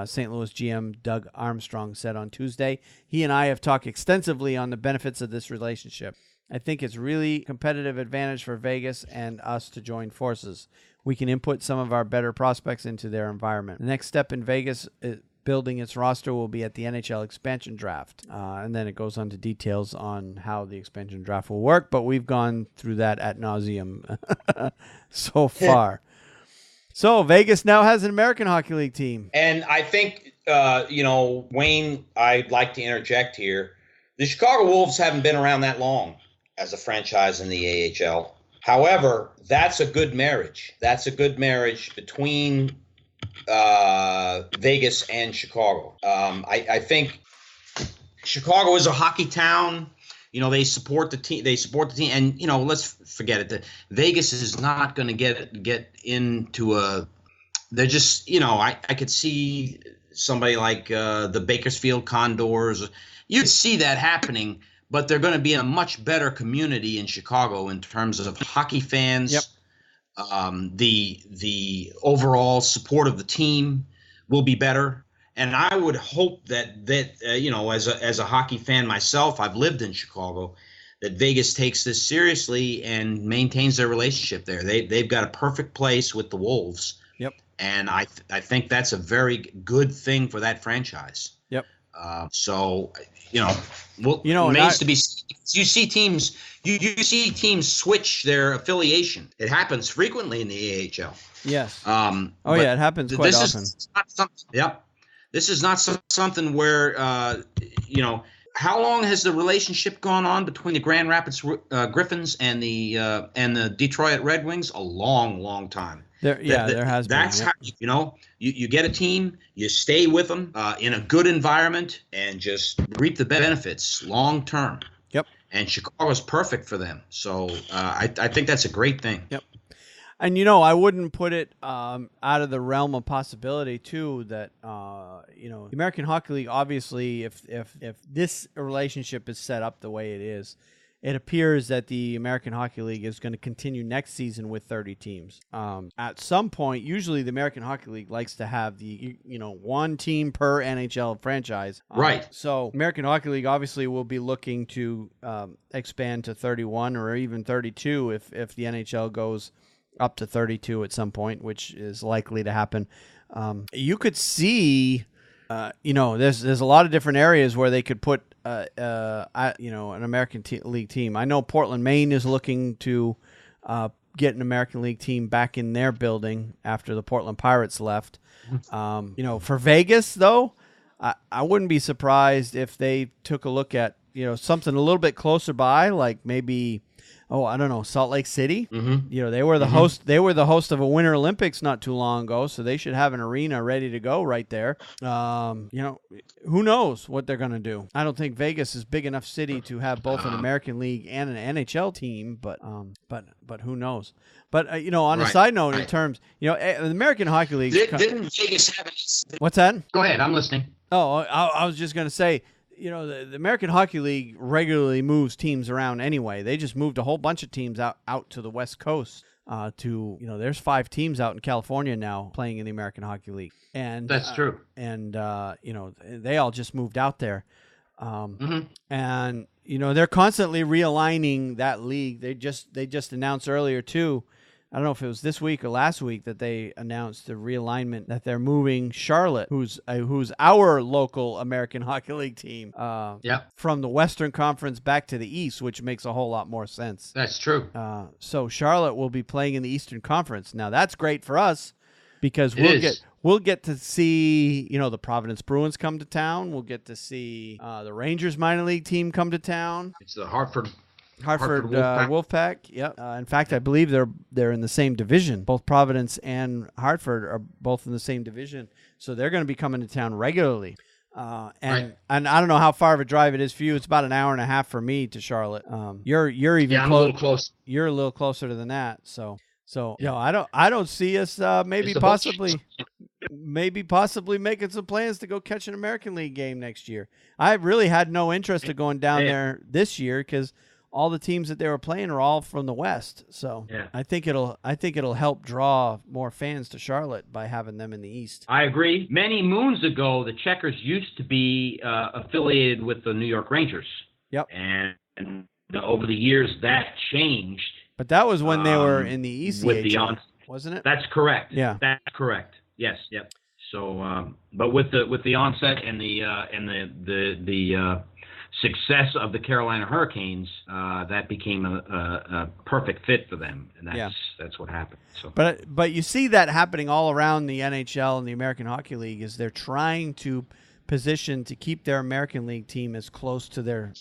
St. Louis GM Doug Armstrong said on Tuesday. He and I have talked extensively on the benefits of this relationship. I think it's really competitive advantage for Vegas and us to join forces. We can input some of our better prospects into their environment. The next step in Vegas building its roster will be at the NHL expansion draft. And then it goes on to details on how the expansion draft will work, but we've gone through that ad nauseum so far. So Vegas now has an American Hockey League team. And I think, Wayne, I'd like to interject here. The Chicago Wolves haven't been around that long as a franchise in the AHL. However, that's a good marriage. That's a good marriage between Vegas and Chicago. I think Chicago is a hockey town. They support the team. And let's forget it. Vegas is not going to get into a. They're just I could see somebody like the Bakersfield Condors. You'd see that happening. But they're going to be a much better community in Chicago in terms of hockey fans. Yep. The overall support of the team will be better. And I would hope that as a hockey fan myself, I've lived in Chicago, that Vegas takes this seriously and maintains their relationship there. They've got a perfect place with the Wolves. Yep. And I think that's a very good thing for that franchise. Yep. Remains to be seen. You see teams. You see teams switch their affiliation. It happens frequently in the AHL. Yes. It happens quite often. This is not something where How long has the relationship gone on between the Grand Rapids Griffins and the Detroit Red Wings? A long, long time. There has been. That's how you get a team, you stay with them in a good environment, and just reap the benefits long term. Yep. And Chicago's perfect for them. So I think that's a great thing. Yep. And I wouldn't put it out of the realm of possibility too that the American Hockey League, obviously, if this relationship is set up the way it is, it appears that the American Hockey League is going to continue next season with 30 teams. At some point, usually the American Hockey League likes to have the one team per NHL franchise. Right. So American Hockey League obviously will be looking to expand to 31 or even 32 if the NHL goes up to 32 at some point, which is likely to happen. You could see, there's a lot of different areas where they could put, an American League team. I know Portland, Maine is looking to get an American League team back in their building after the Portland Pirates left. For Vegas, though, I wouldn't be surprised if they took a look at, something a little bit closer by, like maybe, Salt Lake City. Mm-hmm. They were the host. They were the host of a Winter Olympics not too long ago, so they should have an arena ready to go right there. Who knows what they're going to do? I don't think Vegas is big enough city to have both an American League and an NHL team, but who knows? But on a side note, in terms, the American Hockey League didn't Vegas have it? What's that? Go ahead, I'm listening. Oh, I was just going to say. The American Hockey League regularly moves teams around anyway. They just moved a whole bunch of teams out to the West Coast there's 5 teams out in California now playing in the American Hockey League, and That's true. And they all just moved out there, and they're constantly realigning that league. They just announced earlier too. I don't know if it was this week or last week that they announced the realignment that they're moving Charlotte, who's our local American Hockey League team, from the Western Conference back to the East, which makes a whole lot more sense. That's true. So Charlotte will be playing in the Eastern Conference. Now that's great for us because we'll get to see the Providence Bruins come to town. We'll get to see the Rangers minor league team come to town. It's the Hartford Wolfpack. Yep. In fact, I believe they're in the same division. Both Providence and Hartford are both in the same division, so they're going to be coming to town regularly. And I don't know how far of a drive it is for you. It's about an hour and a half for me to Charlotte. You're even I'm a little close. You're a little closer than that. So I don't see us maybe possibly making some plans to go catch an American League game next year. I really had no interest in going down there this year because all the teams that they were playing are all from the West. So I think it'll help draw more fans to Charlotte by having them in the East. I agree. Many moons ago, the Checkers used to be affiliated with the New York Rangers. Yep. And over the years, that changed. But that was when they were in the ECHL, wasn't it? That's correct. Yeah. That's correct. Yes. Yep. So, but with the onset and the success of the Carolina Hurricanes, that became a perfect fit for them, and that's what happened. So, but you see that happening all around the NHL and the American Hockey League is they're trying to position to keep their American League team as close to their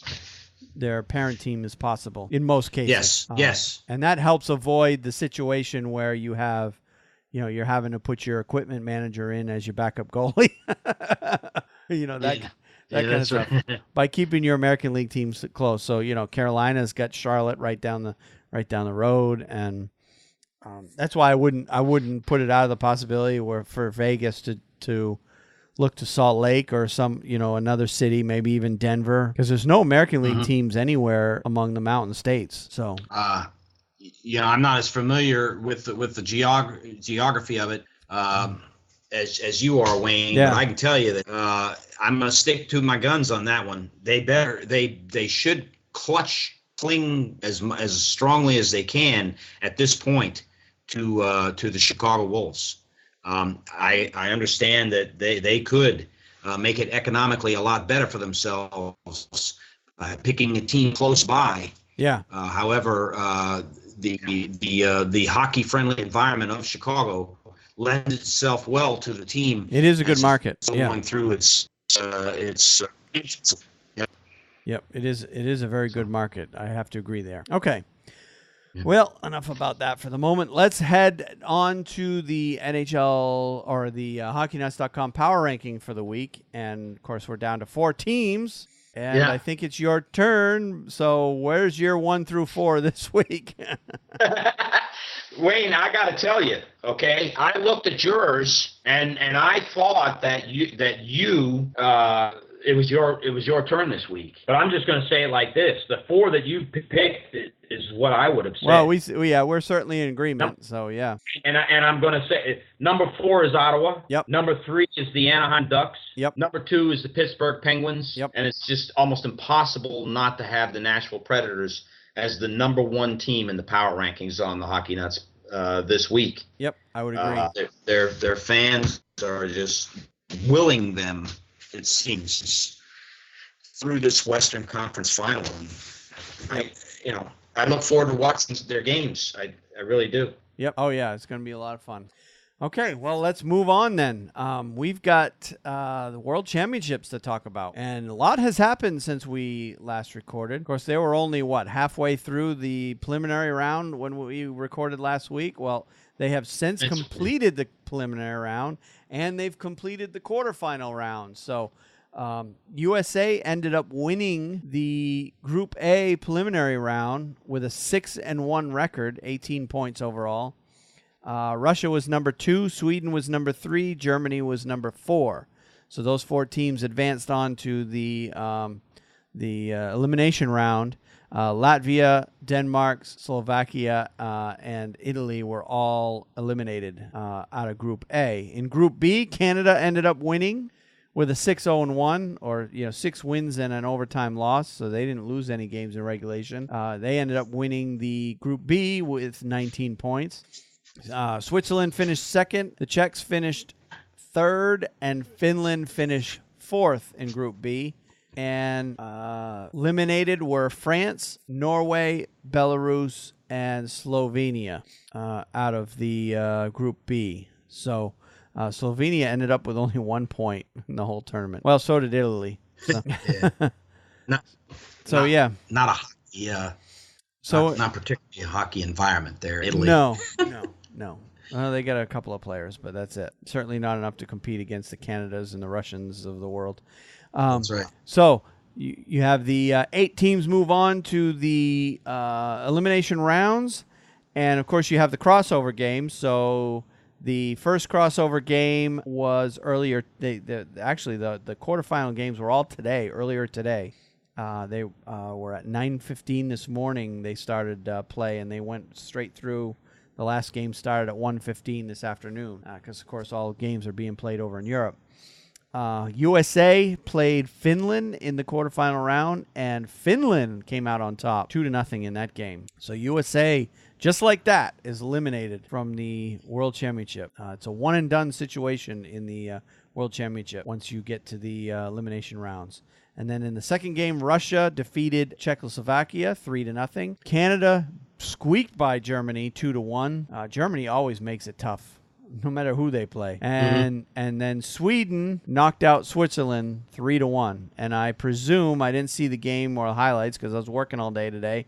parent team as possible in most cases. Yes. And that helps avoid the situation where you have, you're having to put your equipment manager in as your backup goalie. That kind of stuff. By keeping your American League teams close. So, Carolina's got Charlotte right down the road, and that's why I wouldn't put it out of the possibility for Vegas to look to Salt Lake or some, another city, maybe even Denver, because there's no American League teams anywhere among the mountain states. So, I'm not as familiar with the geography of it as you are, Wayne. Yeah. But I can tell you that I'm gonna stick to my guns on that one. They should cling as strongly as they can at this point to the Chicago Wolves. I understand that they could make it economically a lot better for themselves picking a team close by. Yeah. However, the hockey-friendly environment of Chicago lends itself well to the team. It is a good market. Going through its. Yep. It is a very good market. I have to agree there. Okay. Well, enough about that for the moment. Let's head on to the NHL or the HockeyNuts.com power ranking for the week. And, of course, we're down to 4 teams. And I think it's your turn. So where's your 1 through 4 this week? Wayne, I got to tell you, okay, I looked at yours and I thought that it was your turn this week. But I'm just going to say it like this: the 4 that you picked is what I would have said. Well, we're certainly in agreement. So yeah. And I'm going to say number 4 is Ottawa. Yep. Number 3 is the Anaheim Ducks. Yep. Number 2 is the Pittsburgh Penguins. Yep. And it's just almost impossible not to have the Nashville Predators as the number 1 team in the power rankings on the Hockey Nuts this week. Yep, I would agree. Their fans are just willing them, it seems, through this Western Conference final. I look forward to watching their games. I really do. Yep. Oh yeah, it's going to be a lot of fun. Okay, well, let's move on then. We've got the World Championships to talk about, and a lot has happened since we last recorded. Of course, they were only, halfway through the preliminary round when we recorded last week. Well, they have since completed the preliminary round, and they've completed the quarterfinal round. So USA ended up winning the Group A preliminary round with a 6-1 record, 18 points overall. Russia was number 2, Sweden was number 3, Germany was number 4. So those 4 teams advanced on to the elimination round. Latvia, Denmark, Slovakia, and Italy were all eliminated out of Group A. In Group B, Canada ended up winning with a 6-0-1, or 6 wins and an overtime loss, so they didn't lose any games in regulation. They ended up winning the Group B with 19 points. Switzerland finished second, the Czechs finished third, and Finland finished fourth in Group B. And eliminated were France, Norway, Belarus, and Slovenia out of the Group B. So Slovenia ended up with only 1 point in the whole tournament. Well, so did Italy. So. Not a hockey. Not particularly a hockey environment there, Italy. No. They got a couple of players, but that's it. Certainly not enough to compete against the Canadas and the Russians of the world. That's right. So you have the 8 teams move on to the elimination rounds, and of course you have the crossover games. So the first crossover game was earlier. Actually the quarterfinal games were all earlier today. They were at 9:15 this morning. They started play, and they went straight through. The last game started at 1:15 this afternoon, because of course all games are being played over in Europe. USA played Finland in the quarterfinal round, and Finland came out on top 2-0 in that game. So USA, just like that, is eliminated from the World Championship. It's a one-and-done situation in the World Championship once you get to the elimination rounds. And then in the second game, Russia defeated Czechoslovakia 3-0. Canada squeaked by Germany 2-1. Germany always makes it tough, no matter who they play. And then Sweden knocked out Switzerland 3-1. And I presume, I didn't see the game or the highlights because I was working all day today,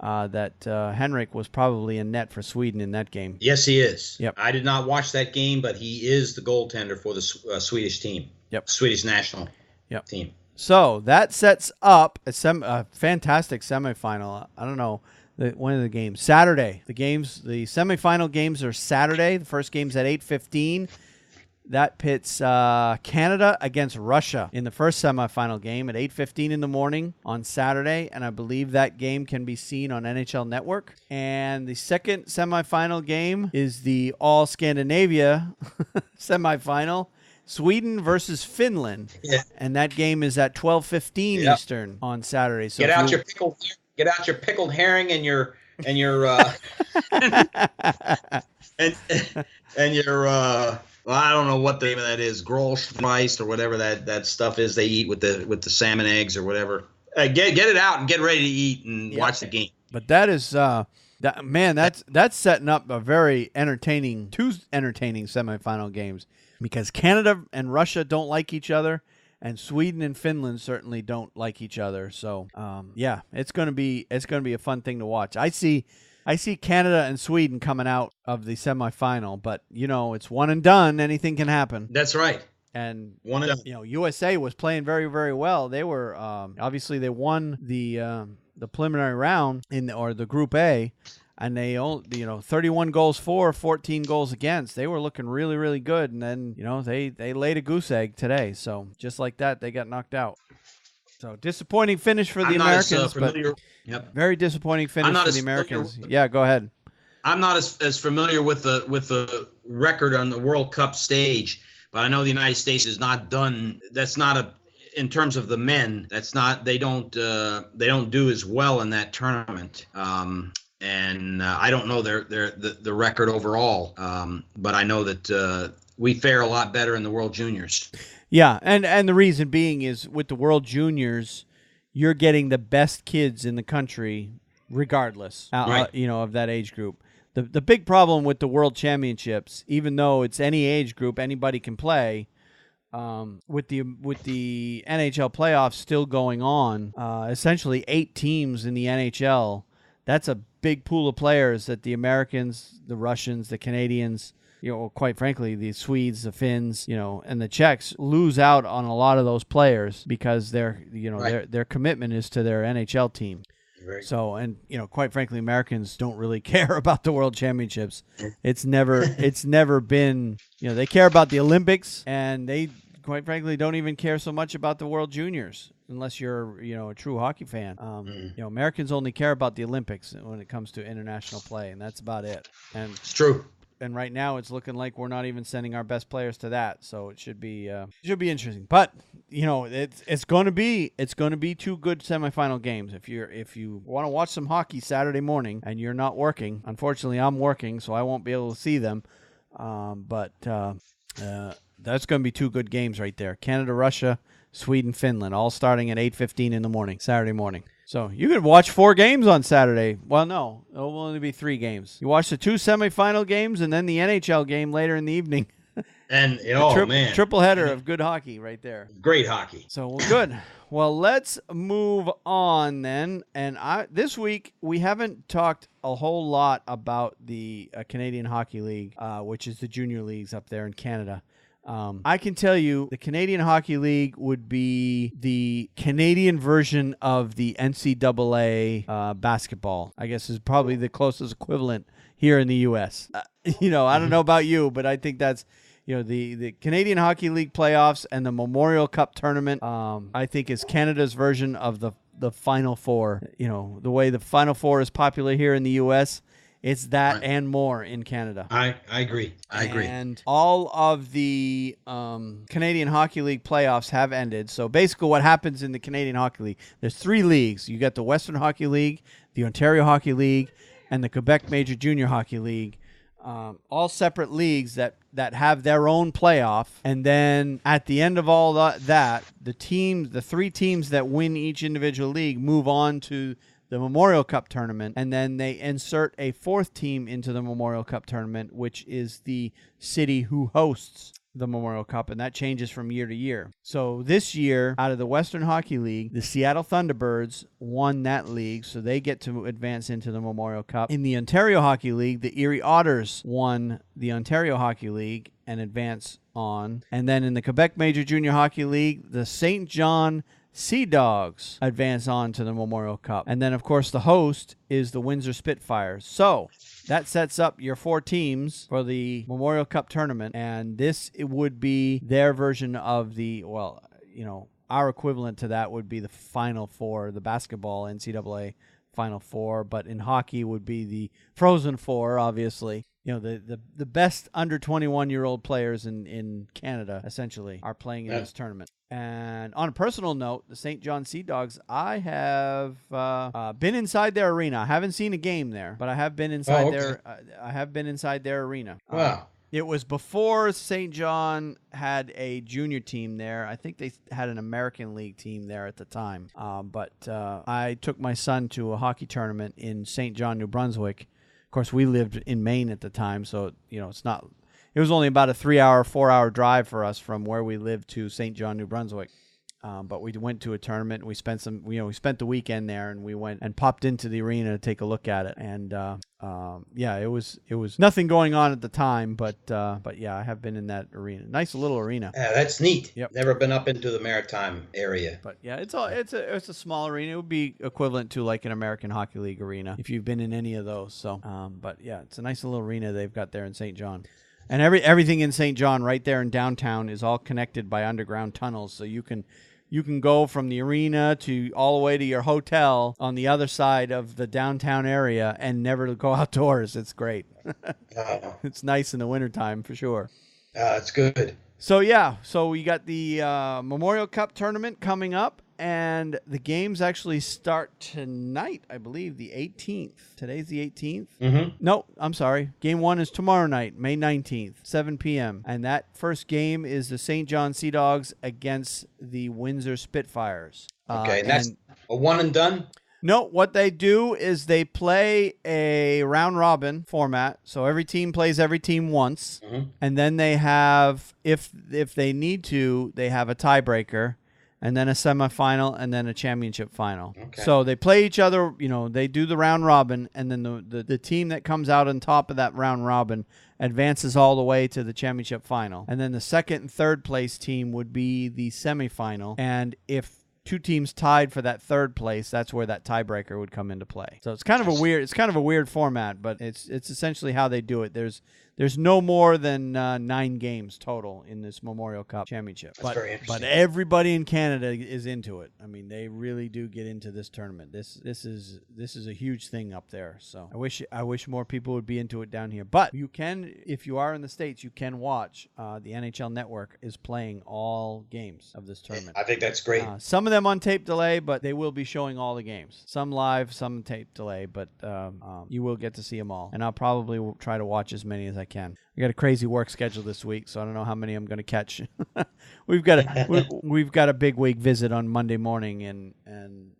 that Henrik was probably in net for Sweden in that game. Yes, he is. Yep. I did not watch that game, but he is the goaltender for the Swedish team. Yep. Swedish national team. So that sets up a fantastic semifinal. I don't know. When are the games? Saturday. The semifinal games are Saturday. The first game's at 8:15. That pits Canada against Russia in the first semifinal game at 8:15 in the morning on Saturday, and I believe that game can be seen on NHL Network. And the second semifinal game is the All Scandinavia semifinal. Sweden versus Finland, and that game is at 12:15 Eastern on Saturday. So get out your pickled herring and your and your well, I don't know what the name of that is, Grolschmeist or whatever that stuff is they eat with the salmon eggs or whatever. Get it out and get ready to eat and watch the game. But that is that's setting up a very entertaining semifinal games. Because Canada and Russia don't like each other, and Sweden and Finland certainly don't like each other. So, it's going to be a fun thing to watch. I see Canada and Sweden coming out of the semifinal, but it's one and done. Anything can happen. That's right. And one and done. USA was playing very, very well. They were obviously they won the preliminary round or the Group A. And they only, 31 goals for, 14 goals against. They were looking really, really good. And then, they laid a goose egg today. So just like that, they got knocked out. So disappointing finish for the Americans, but very disappointing finish for the Americans. Yeah, go ahead. I'm not as familiar with the record on the World Cup stage, but I know the United States is not done. That's not in terms of the men. That's not. They don't do as well in that tournament. And I don't know the record overall, but I know that we fare a lot better in the World Juniors. Yeah, and the reason being is with the World Juniors, you're getting the best kids in the country, regardless, of that age group. The big problem with the World Championships, even though it's any age group, anybody can play. With the NHL playoffs still going on, essentially 8 teams in the NHL. That's a big pool of players that the Americans, the Russians, the Canadians, quite frankly, the Swedes, the Finns, and the Czechs lose out on a lot of those players because their commitment is to their NHL team. Right. So, and quite frankly, Americans don't really care about the World Championships. It's never been. They care about the Olympics, and they quite frankly, don't even care so much about the World Juniors unless you're, a true hockey fan. Americans only care about the Olympics when it comes to international play, and that's about it. And It's true. And right now, it's looking like we're not even sending our best players to that, so it should be interesting. But it's going to be two good semifinal games. If you want to watch some hockey Saturday morning and you're not working, unfortunately, I'm working, so I won't be able to see them. But that's going to be two good games right there: Canada, Russia, Sweden, Finland, all starting at 8:15 in the morning, Saturday morning. So you could watch 4 games on Saturday. Well, no, it'll only be 3 games. You watch the 2 semifinal games and then the NHL game later in the evening. And man, triple header of good hockey right there. Great hockey. So good. Well, let's move on then. And this week we haven't talked a whole lot about the Canadian Hockey League, which is the junior leagues up there in Canada. I can tell you the Canadian Hockey League would be the Canadian version of the NCAA basketball. I guess is probably the closest equivalent here in the U.S. I don't know about you, but I think that's, the Canadian Hockey League playoffs and the Memorial Cup tournament, I think is Canada's version of the Final Four. The way the Final Four is popular here in the U.S., it's that and more in Canada. I agree. And all of the Canadian Hockey League playoffs have ended. So basically what happens in the Canadian Hockey League, there's 3 leagues. You got the Western Hockey League, the Ontario Hockey League, and the Quebec Major Junior Hockey League. All separate leagues that have their own playoff. And then at the end of all that, the 3 teams that win each individual league move on to the Memorial Cup tournament, and then they insert a 4th team into the Memorial Cup tournament, which is the city who hosts the Memorial Cup, and that changes from year to year. So this year, out of the Western Hockey League, the Seattle Thunderbirds won that league, so they get to advance into the Memorial Cup. In the Ontario Hockey League, the Erie Otters won the Ontario Hockey League and advance on. And then in the Quebec Major Junior Hockey League, the St. John Sea Dogs advance on to the Memorial Cup. And then, of course, the host is the Windsor Spitfires. So that sets up your 4 teams for the Memorial Cup tournament. And it would be their version of our equivalent to that would be the Final Four, the basketball NCAA Final Four. But in hockey would be the Frozen Four, obviously. The best under 21-year-old players in Canada, essentially, are playing in this tournament. And on a personal note, the St. John Sea Dogs, I have been inside their arena. I haven't seen a game there, but I have been inside their arena. Wow. It was before St. John had a junior team there. I think they had an American League team there at the time. But I took my son to a hockey tournament in St. John, New Brunswick. Of course, we lived in Maine at the time, so it was only about a 4-hour drive for us from where we lived to St. John, New Brunswick. But we went to a tournament. We spent the weekend there, and we went and popped into the arena to take a look at it. And it was nothing going on at the time, but yeah, I have been in that arena. Nice little arena. Yeah, that's neat. Yep. Never been up into the Maritime area. But yeah, it's a small arena. It would be equivalent to like an American Hockey League arena if you've been in any of those. So, but yeah, it's a nice little arena they've got there in St. John. And everything in St. John right there in downtown is all connected by underground tunnels, so you can go from the arena to all the way to your hotel on the other side of the downtown area and never go outdoors. It's great. It's nice in the wintertime for sure. It's good. So yeah, so we got the Memorial Cup tournament coming up, and the games actually start tonight, I believe, the 18th. Today's the 18th? Mm-hmm. No, I'm sorry. Game 1 is tomorrow night, May 19th, 7 p.m. And that first game is the St. John Sea Dogs against the Windsor Spitfires. Okay, and that's a one and done? No, what they do is they play a round-robin format. So every team plays every team once. Mm-hmm. And then they have, if they need to, they have a tiebreaker, and then a semifinal, and then a championship final. Okay. So they play each other, they do the round robin, and then the team that comes out on top of that round robin advances all the way to the championship final. And then the second and third place team would be the semifinal. And if 2 teams tied for that third place, that's where that tiebreaker would come into play. So it's kind of a weird format, but it's essentially how they do it. There's There's no more than 9 games total in this Memorial Cup Championship. That's very interesting. But everybody in Canada is into it. I mean, they really do get into this tournament. This is a huge thing up there. So I wish more people would be into it down here. But you can, if you are in the States, you can watch. The NHL Network is playing all games of this tournament. I think that's great. Some of them on tape delay, but they will be showing all the games. Some live, some tape delay, but you will get to see them all. And I'll probably try to watch as many as I can. I got a crazy work schedule this week, so I don't know how many I'm going to catch. we've got a big week visit on Monday morning, and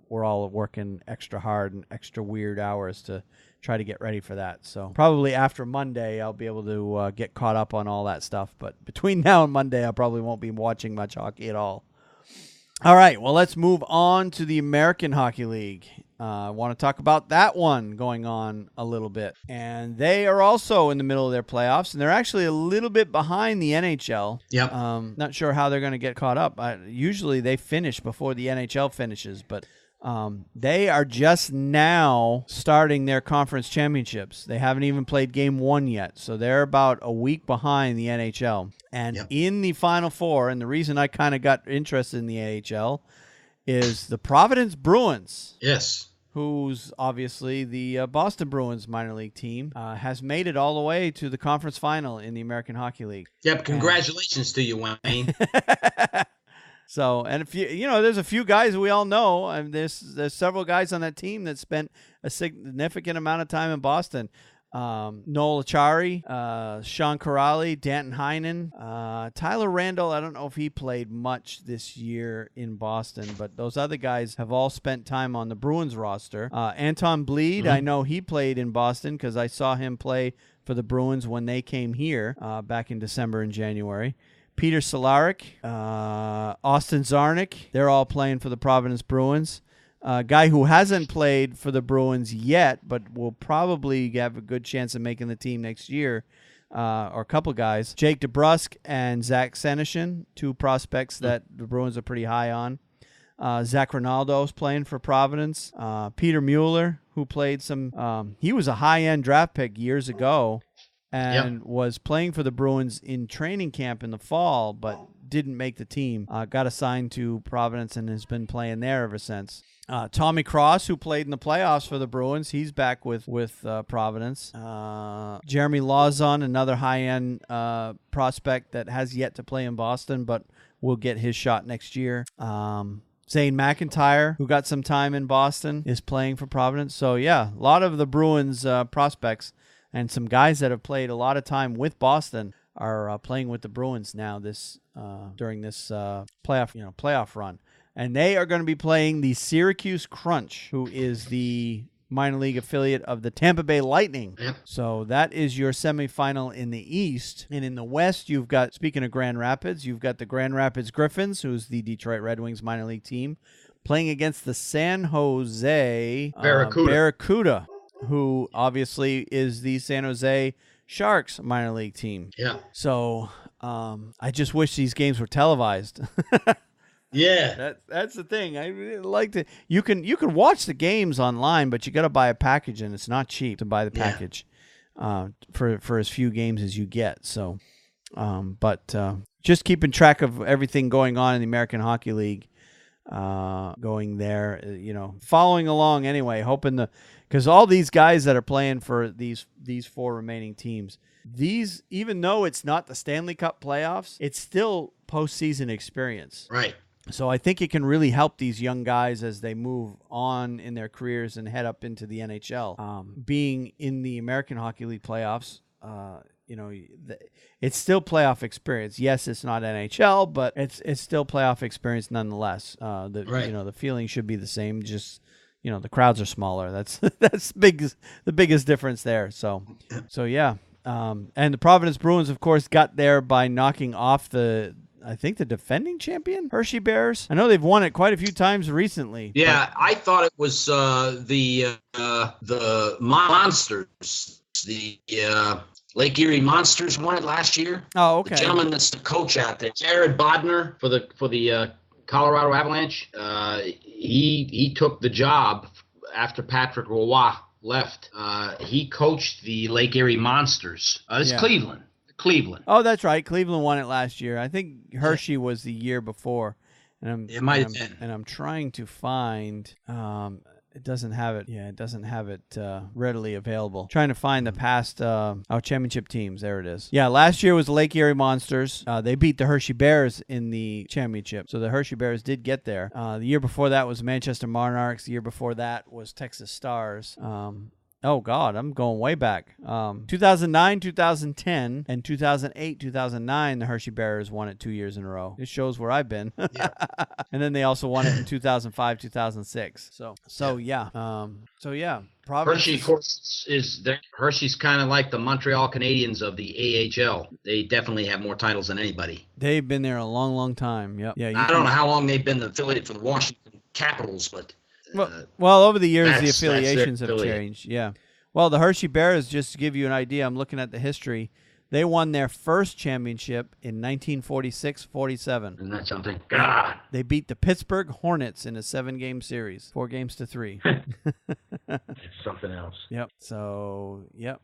we're all working extra hard and extra weird hours to try to get ready for that. So probably after Monday, I'll be able to get caught up on all that stuff. But between now and Monday, I probably won't be watching much hockey at all. All right, well, let's move on to the American Hockey League. I want to talk about that one going on a little bit. And they are also in the middle of their playoffs, and they're actually a little bit behind the NHL. Yep. Not sure how they're going to get caught up. Usually they finish before the NHL finishes, but they are just now starting their conference championships. They haven't even played game 1 yet, so they're about a week behind the NHL. And in the Final Four, and the reason I kind of got interested in the AHL is the Providence Bruins. Yes. Who's obviously the Boston Bruins minor league team, has made it all the way to the conference final in the American Hockey League. Yep, congratulations to you, Wayne. So, and if there's a few guys we all know, and there's several guys on that team that spent a significant amount of time in Boston. Noel Achari, Sean Corrali, Danton Heinen, Tyler Randall. I don't know if he played much this year in Boston, but those other guys have all spent time on the Bruins roster. Anton Bleed, I know he played in Boston because I saw him play for the Bruins when they came here back in December and January. Peter Cehlarik, Austin Zarnik, they're all playing for the Providence Bruins. A guy who hasn't played for the Bruins yet, but will probably have a good chance of making the team next year, or a couple guys. Jake DeBrusk and Zach Senyshyn, 2 prospects that the Bruins are pretty high on. Zach Ronaldo's playing for Providence. Peter Mueller, who played he was a high-end draft pick years ago and was playing for the Bruins in training camp in the fall, but didn't make the team. Got assigned to Providence and has been playing there ever since. Tommy Cross, who played in the playoffs for the Bruins, he's back with Providence. Jeremy Lauzon, another high-end prospect that has yet to play in Boston, but will get his shot next year. Zane McIntyre, who got some time in Boston, is playing for Providence. So, yeah, a lot of the Bruins prospects and some guys that have played a lot of time with Boston are playing with the Bruins now during this playoff run. And they are going to be playing the Syracuse Crunch, who is the minor league affiliate of the Tampa Bay Lightning. Yep. So that is your semifinal in the East. And in the West, you've got, speaking of Grand Rapids, you've got the Grand Rapids Griffins, who's the Detroit Red Wings minor league team, playing against the San Jose Barracuda, who obviously is the San Jose Sharks minor league team. Yeah. So I just wish these games were televised. Yeah, that's the thing. I really like to. You can watch the games online, but you got to buy a package, and it's not cheap to buy the package for as few games as you get. So, but just keeping track of everything going on in the American Hockey League, going there, following along anyway, hoping because all these guys that are playing for these 4 remaining teams, even though it's not the Stanley Cup playoffs, it's still postseason experience. Right. So I think it can really help these young guys as they move on in their careers and head up into the NHL. Being in the American Hockey League playoffs, it's still playoff experience. Yes, it's not NHL, but it's still playoff experience nonetheless. The feeling should be the same. Just the crowds are smaller. That's the biggest difference there. So yeah. And the Providence Bruins, of course, got there by knocking off the defending champion, Hershey Bears. I know they've won it quite a few times recently. Yeah, I thought it was the Monsters, the Lake Erie Monsters won it last year. Oh, okay. The gentleman that's the coach out there, Jared Bodner for the Colorado Avalanche. He took the job after Patrick Roy left. He coached the Lake Erie Monsters. It's Cleveland. Oh, that's right. Cleveland won it last year. I think Hershey was the year before. And I'm trying to find. It doesn't have it. Yeah, it doesn't have it readily available. Trying to find the past championship teams. There it is. Yeah, last year was the Lake Erie Monsters. They beat the Hershey Bears in the championship. So the Hershey Bears did get there. The year before that was Manchester Monarchs. The year before that was Texas Stars. Oh, God, I'm going way back. 2009, 2010, and 2008, 2009, the Hershey Bears won it 2 years in a row. It shows where I've been. Yeah. And then they also won it in 2005, 2006. So yeah. Providence. Hershey, of course, Hershey's kind of like the Montreal Canadiens of the AHL. They definitely have more titles than anybody. They've been there a long, long time. Yep. Yeah. I don't know how long they've been affiliated for the Washington Capitals, but... Well, over the years, the affiliations have changed. Yeah. Well, the Hershey Bears, just to give you an idea, I'm looking at the history. They won their first championship in 1946-47. Isn't that something? God. They beat the Pittsburgh Hornets in a 7-game series, 4-3. It's something else. Yep. So, yep.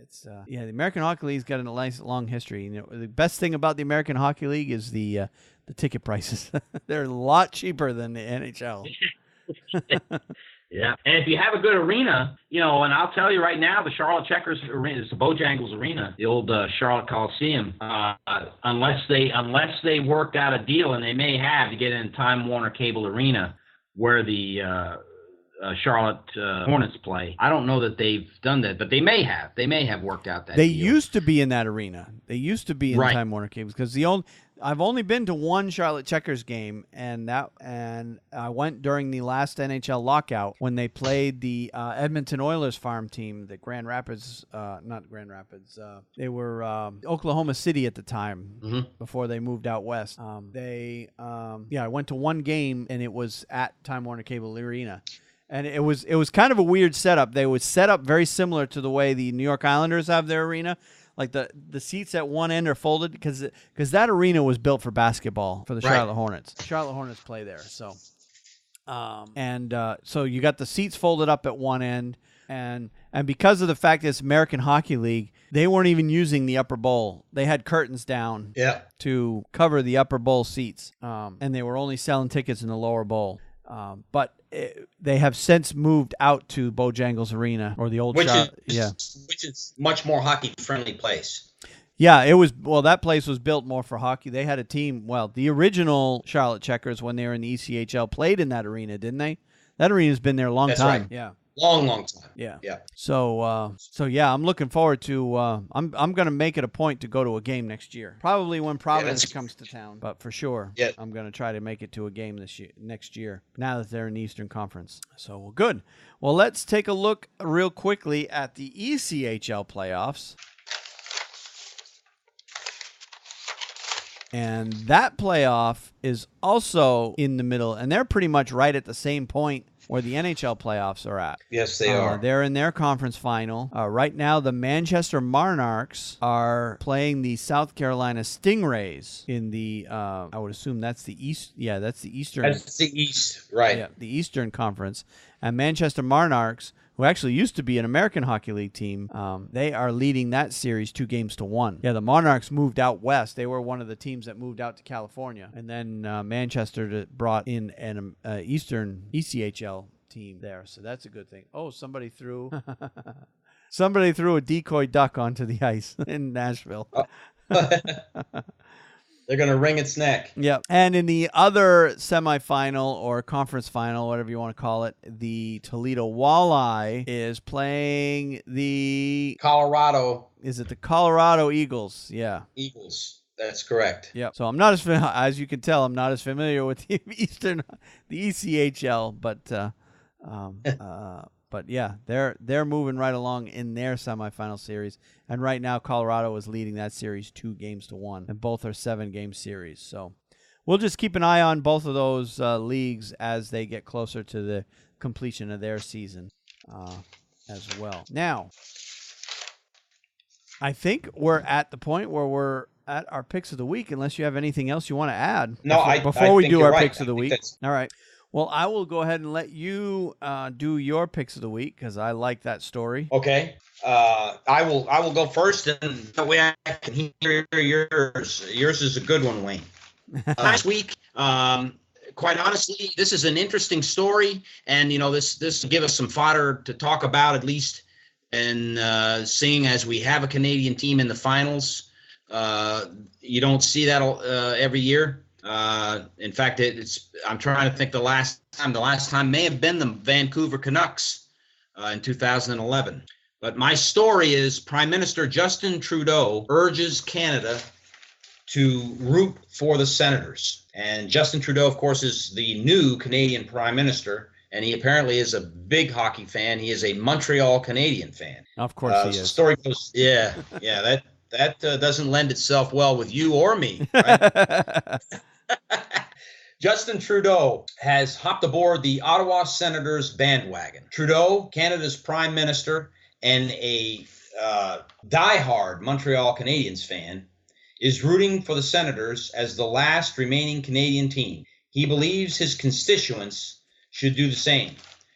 It's the American Hockey League's got a nice long history. You know, the best thing about the American Hockey League is the ticket prices. They're a lot cheaper than the NHL. Yeah, and if you have a good arena, and I'll tell you right now, the Charlotte Checkers Arena, it's the Bojangles Arena, the old Charlotte Coliseum. Unless they worked out a deal, and they may have, to get in Time Warner Cable Arena, where the Charlotte Hornets play. I don't know that they've done that, but they may have. They may have worked out that deal. They deal. used to be in that arena. They used to be in Time Warner Cable, because I've only been to one Charlotte Checkers game, and I went during the last NHL lockout when they played the Edmonton Oilers farm team, the Grand Rapids, not Grand Rapids. They were Oklahoma City at the time before they moved out west. I went to one game, and it was at Time Warner Cable Arena. And it was kind of a weird setup. They was set up very similar to the way the New York Islanders have their arena. Like the seats at one end are folded because that arena was built for basketball for the Charlotte Hornets. The Charlotte Hornets play there. So, so you got the seats folded up at one end, and because of the fact that it's American Hockey League, they weren't even using the upper bowl. They had curtains down to cover the upper bowl seats, and they were only selling tickets in the lower bowl. But they have since moved out to Bojangles Arena, or the old which is much more hockey friendly place. Yeah, it was. Well, that place was built more for hockey. They had a team. Well, the original Charlotte Checkers, when they were in the ECHL, played in that arena, didn't they? That arena's been there a long time. Right. Yeah. Long time. Yeah. So yeah, I'm looking forward to. I'm going to make it a point to go to a game next year. Probably when Providence comes to town, but for sure, I'm going to try to make it to a game next year. Now that they're in the Eastern Conference, so good. Well, let's take a look real quickly at the ECHL playoffs, and that playoff is also in the middle, and they're pretty much right at the same point where the NHL playoffs are at. Yes, they are. They're in their conference final. Right now, the Manchester Monarchs are playing the South Carolina Stingrays in the, I would assume that's the East. Yeah, that's the Eastern. That's the East, right. Yeah, the Eastern Conference. And Manchester Monarchs, who actually used to be an American Hockey League team, they are leading that series 2-1. Yeah, the Monarchs moved out west. They were one of the teams that moved out to California. And then Manchester brought in an Eastern ECHL team there. So that's a good thing. Oh, somebody threw a decoy duck onto the ice in Nashville. They're going to wring its neck. Yep. And in the other semifinal or conference final, whatever you want to call it, the Toledo Walleye is playing the Colorado. Is it the Colorado Eagles? Yeah. Eagles. That's correct. Yep. So I'm not as you can tell, I'm not as familiar with the ECHL, but yeah, they're moving right along in their semifinal series. And right now, Colorado is leading that series 2-1, and both are 7-game series. So we'll just keep an eye on both of those leagues as they get closer to the completion of their season as well. Now, I think we're at the point where we're at our picks of the week, unless you have anything else you want to add. No, before we do our right. picks of the week. All right. Well, I will go ahead and let you do your picks of the week because I like that story. Okay. I will go first, and that way I can hear yours. Yours is a good one, Wayne. Last week, quite honestly, this is an interesting story, and this will give us some fodder to talk about, at least. And seeing as we have a Canadian team in the finals, you don't see that every year. In fact, I'm trying to think the last time may have been the Vancouver Canucks in 2011. But my story is Prime Minister Justin Trudeau urges Canada to root for the Senators. And Justin Trudeau, of course, is the new Canadian Prime Minister, and he apparently is a big hockey fan. He is a Montreal Canadian fan. Of course he is. The story goes, that doesn't lend itself well with you or me, right? Justin Trudeau has hopped aboard the Ottawa Senators bandwagon. Trudeau, Canada's Prime Minister and a diehard Montreal Canadiens fan, is rooting for the Senators as the last remaining Canadian team. He believes his constituents should do the same.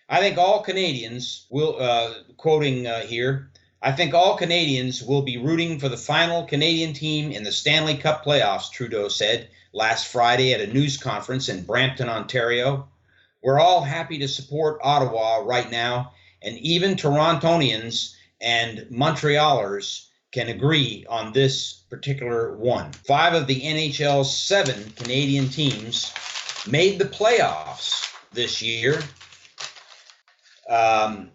I think all Canadians will, quoting here, I think all Canadians will be rooting for the final Canadian team in the Stanley Cup playoffs, Trudeau said last Friday at a news conference in Brampton, Ontario. We're all happy to support Ottawa right now, and even Torontonians and Montrealers can agree on this particular one. 5 of the NHL's 7 Canadian teams made the playoffs this year,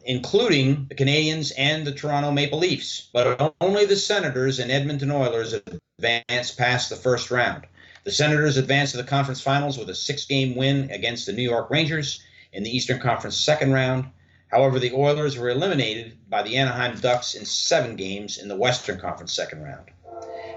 including the Canadiens and the Toronto Maple Leafs. But only the Senators and Edmonton Oilers advanced past the first round. The Senators advanced to the conference finals with a 6-game win against the New York Rangers in the Eastern Conference second round. However, the Oilers were eliminated by the Anaheim Ducks in 7 games in the Western Conference second round.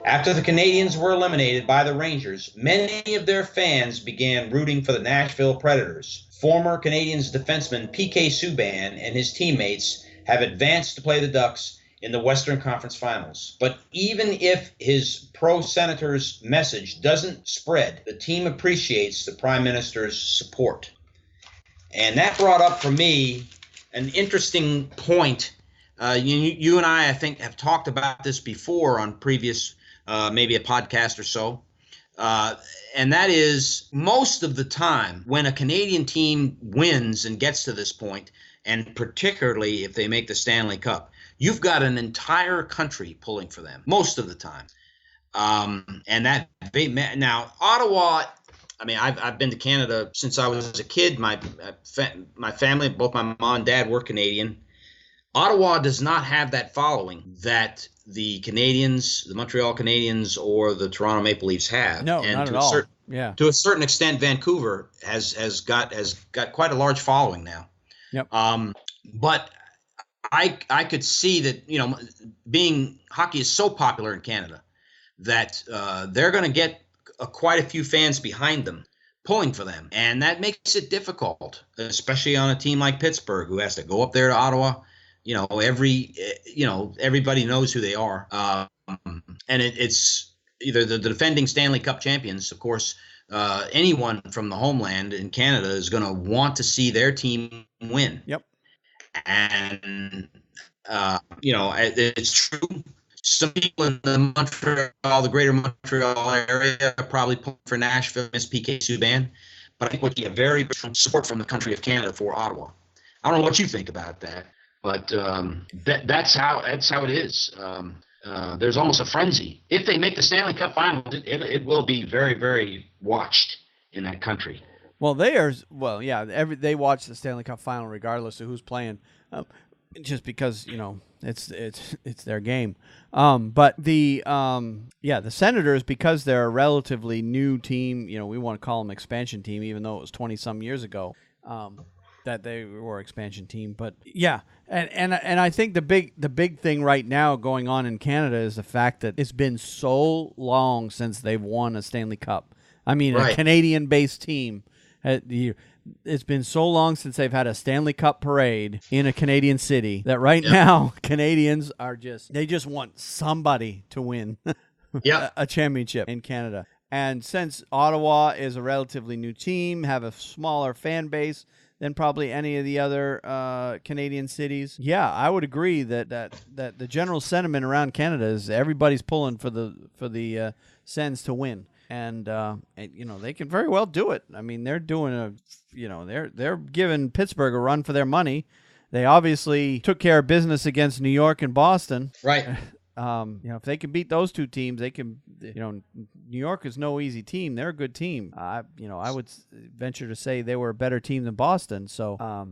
After the Canadiens were eliminated by the Rangers, many of their fans began rooting for the Nashville Predators. Former Canadiens defenseman P.K. Subban and his teammates have advanced to play the Ducks in the Western Conference Finals. But even if his pro-Senators message doesn't spread, the team appreciates the Prime Minister's support. And that brought up for me an interesting point. You and I think, have talked about this before on previous, maybe a podcast or so. And that is, most of the time when a Canadian team wins and gets to this point, and particularly if they make the Stanley Cup, you've got an entire country pulling for them most of the time. And that now Ottawa, I mean, I've been to Canada since I was a kid. My family, both my mom and dad, were Canadian. Ottawa does not have that following that the Canadiens, the Montreal Canadiens, or the Toronto Maple Leafs have. No, and not at all. To a certain extent, Vancouver has got quite a large following now. Yep. But I could see that, being hockey is so popular in Canada that they're going to get quite a few fans behind them pulling for them, and that makes it difficult, especially on a team like Pittsburgh, who has to go up there to Ottawa. Everybody knows who they are, and it's either the defending Stanley Cup champions, of course. Anyone from the homeland in Canada is going to want to see their team win. Yep. And it's true. Some people in the greater Montreal area are probably pulling for Nashville, Miss P.K. Subban, but I think we'll get very strong support from the country of Canada for Ottawa. I don't know what you think about that, but that's how it is. There's almost a frenzy. If they make the Stanley Cup Finals, it will be very, very watched in that country. Well, they watch the Stanley Cup Final regardless of who's playing, just because it's their game. But the Senators, because they're a relatively new team, we want to call them expansion team, even though it was 20-some years ago that they were expansion team. But yeah, and I think the big thing right now going on in Canada is the fact that it's been so long since they've won a Stanley Cup. I mean, right. A Canadian-based team. It's been so long since they've had a Stanley Cup parade in a Canadian city that right now Canadians are just want somebody to win a championship in Canada. And since Ottawa is a relatively new team, have a smaller fan base than probably any of the other Canadian cities, yeah, I would agree that the general sentiment around Canada is everybody's pulling for the Sens to win. And they can very well do it. I mean, they're doing they're giving Pittsburgh a run for their money. They obviously took care of business against New York and Boston. Right. If they can beat those two teams, they can. New York is no easy team. They're a good team. I would venture to say they were a better team than Boston. So,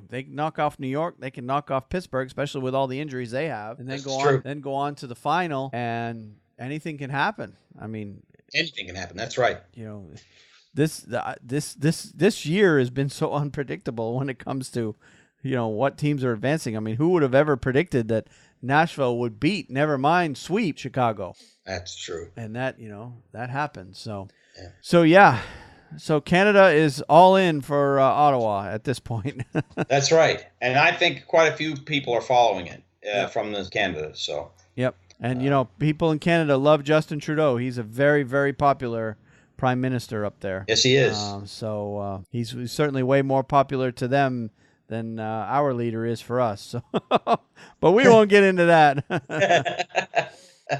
they can knock off New York. They can knock off Pittsburgh, especially with all the injuries they have, and then go on to the final, and anything can happen. I mean. Anything can happen. That's right. This year has been so unpredictable when it comes to, what teams are advancing. I mean, who would have ever predicted that Nashville would beat, never mind sweep, Chicago? That's true. And that happened. So, So Canada is all in for Ottawa at this point. That's right. And I think quite a few people are following it from Canada. So. Yep. And, people in Canada love Justin Trudeau. He's a very, very popular prime minister up there. Yes, he is. He's certainly way more popular to them than our leader is for us. So, but we won't get into that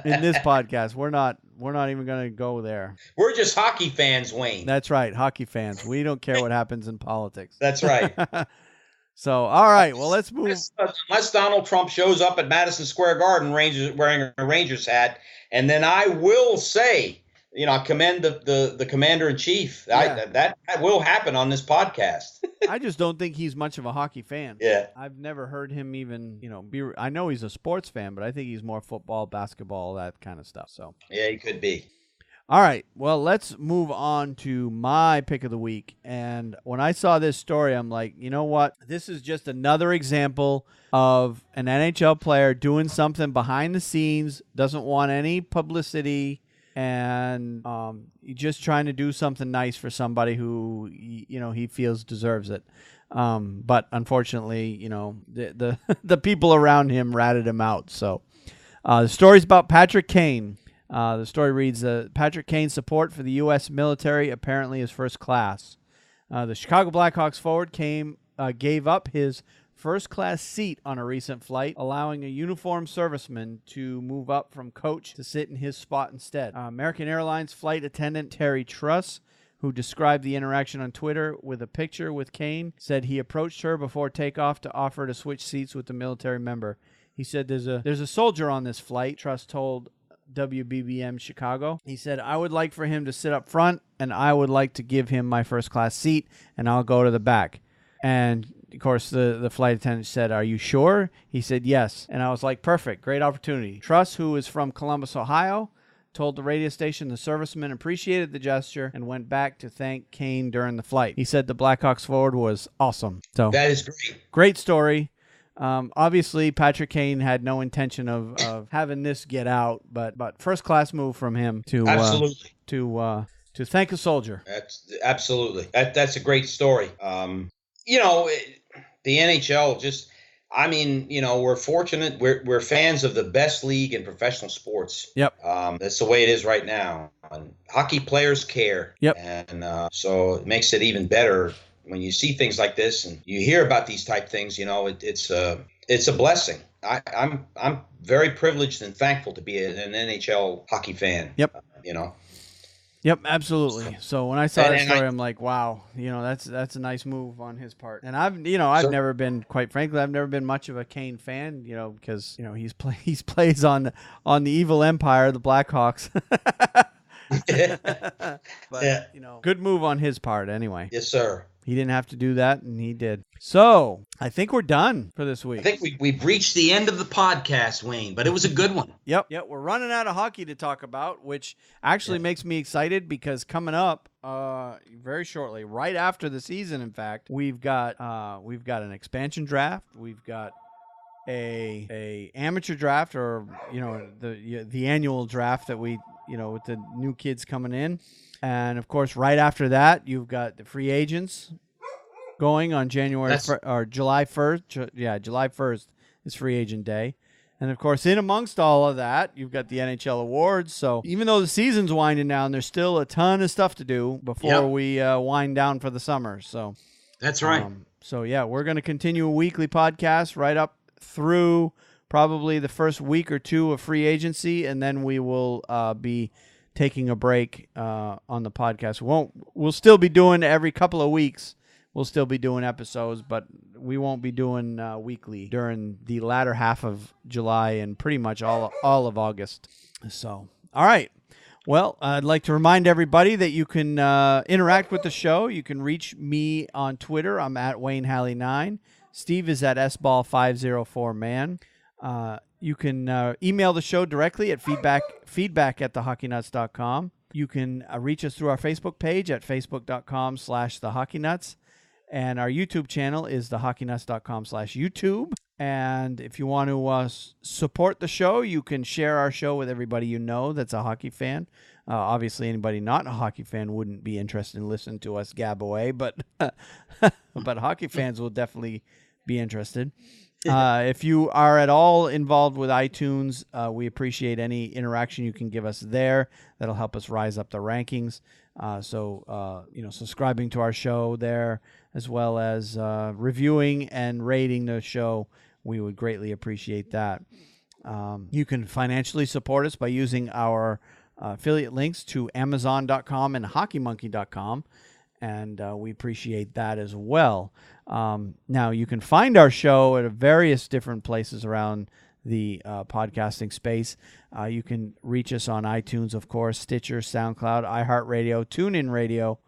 in this podcast. We're not even going to go there. We're just hockey fans, Wayne. That's right, hockey fans. We don't care what happens in politics. That's right. So, all right, well, let's move. Unless Donald Trump shows up at Madison Square Garden wearing a Rangers hat, and then I will say, I commend the commander-in-chief. Yeah. That will happen on this podcast. I just don't think he's much of a hockey fan. Yeah. I've never heard him even, I know he's a sports fan, but I think he's more football, basketball, that kind of stuff. So. Yeah, he could be. All right, well, let's move on to my pick of the week. And when I saw this story, I'm like, you know what? This is just another example of an NHL player doing something behind the scenes, doesn't want any publicity, and just trying to do something nice for somebody who, he feels deserves it. But unfortunately, the people around him ratted him out. So the story's about Patrick Kane. The story reads, Patrick Kane's support for the U.S. military apparently is first class. The Chicago Blackhawks forward gave up his first-class seat on a recent flight, allowing a uniformed serviceman to move up from coach to sit in his spot instead. American Airlines flight attendant Terry Truss, who described the interaction on Twitter with a picture with Kane, said he approached her before takeoff to offer to switch seats with the military member. He said, there's a soldier on this flight, Truss told WBBM Chicago. He said, I would like for him to sit up front, and I would like to give him my first-class seat, and I'll go to the back. And, of course, the flight attendant said, are you sure? He said, yes. And I was like, perfect, great opportunity. Truss, who is from Columbus, Ohio, told the radio station the serviceman appreciated the gesture and went back to thank Kane during the flight. He said the Blackhawks forward was awesome. So that is great. Great story. Obviously, Patrick Kane had no intention of having this get out, but first class move from him to absolutely to thank a soldier. That's absolutely that's a great story. The NHL we're fortunate. We're fans of the best league in professional sports. Yep. That's the way it is right now. And hockey players care. Yep. And so it makes it even better when you see things like this and you hear about these type things. It's a blessing. I'm very privileged and thankful to be an NHL hockey fan. Yep. Yep, absolutely. So when I saw that story, I'm like, wow, that's a nice move on his part. And I've never been, quite frankly, I've never been much of a Kane fan, because he plays on the evil empire, the Blackhawks. But good move on his part anyway. Yes, sir. He didn't have to do that, and he did. So I think we're done for this week. I think we've reached the end of the podcast, Wayne, but it was a good one. Yep. We're running out of hockey to talk about, which actually makes me excited because coming up very shortly, right after the season, in fact, we've got an expansion draft. We've got a amateur draft, or the annual draft that we with the new kids coming in. And, of course, right after that, you've got the free agents going on July 1st. Yeah, July 1st is free agent day. And, of course, in amongst all of that, you've got the NHL awards. So even though the season's winding down, there's still a ton of stuff to do before we wind down for the summer. So that's right. We're going to continue a weekly podcast right up through probably the first week or two of free agency, and then we will be taking a break on the podcast. We'll still be doing every couple of weeks. We'll still be doing episodes, but we won't be doing weekly during the latter half of July and pretty much all of August. So, all right. Well, I'd like to remind everybody that you can interact with the show. You can reach me on Twitter. I'm at WayneHalley9. Steve is at SBall504man. You can email the show directly at feedback@thehockeynuts.com. You can reach us through our Facebook page at facebook.com/thehockeynuts. And our YouTube channel is thehockeynuts.com/YouTube. And if you want to support the show, you can share our show with everybody you know that's a hockey fan. Obviously, anybody not a hockey fan wouldn't be interested in listening to us gab away, but but hockey fans will definitely be interested. If you are at all involved with iTunes, we appreciate any interaction you can give us there. That'll help us rise up the rankings. Subscribing to our show there, as well as reviewing and rating the show, we would greatly appreciate that. You can financially support us by using our affiliate links to Amazon.com and HockeyMonkey.com, and we appreciate that as well. Now, you can find our show at various different places around the podcasting space. You can reach us on iTunes, of course, Stitcher, SoundCloud, iHeartRadio, TuneIn Radio,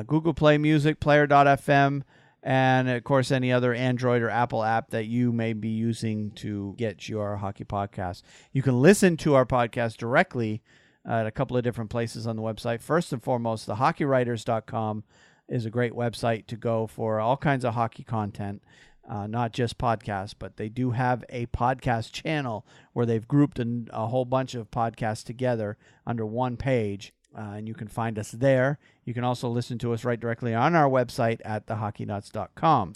Google Play Music, Player.fm, and, of course, any other Android or Apple app that you may be using to get your hockey podcast. You can listen to our podcast directly at a couple of different places on the website. First and foremost, thehockeywriters.com is a great website to go for all kinds of hockey content. Not just podcasts, but they do have a podcast channel where they've grouped a whole bunch of podcasts together under one page, and you can find us there. You can also listen to us right directly on our website at thehockeynuts.com.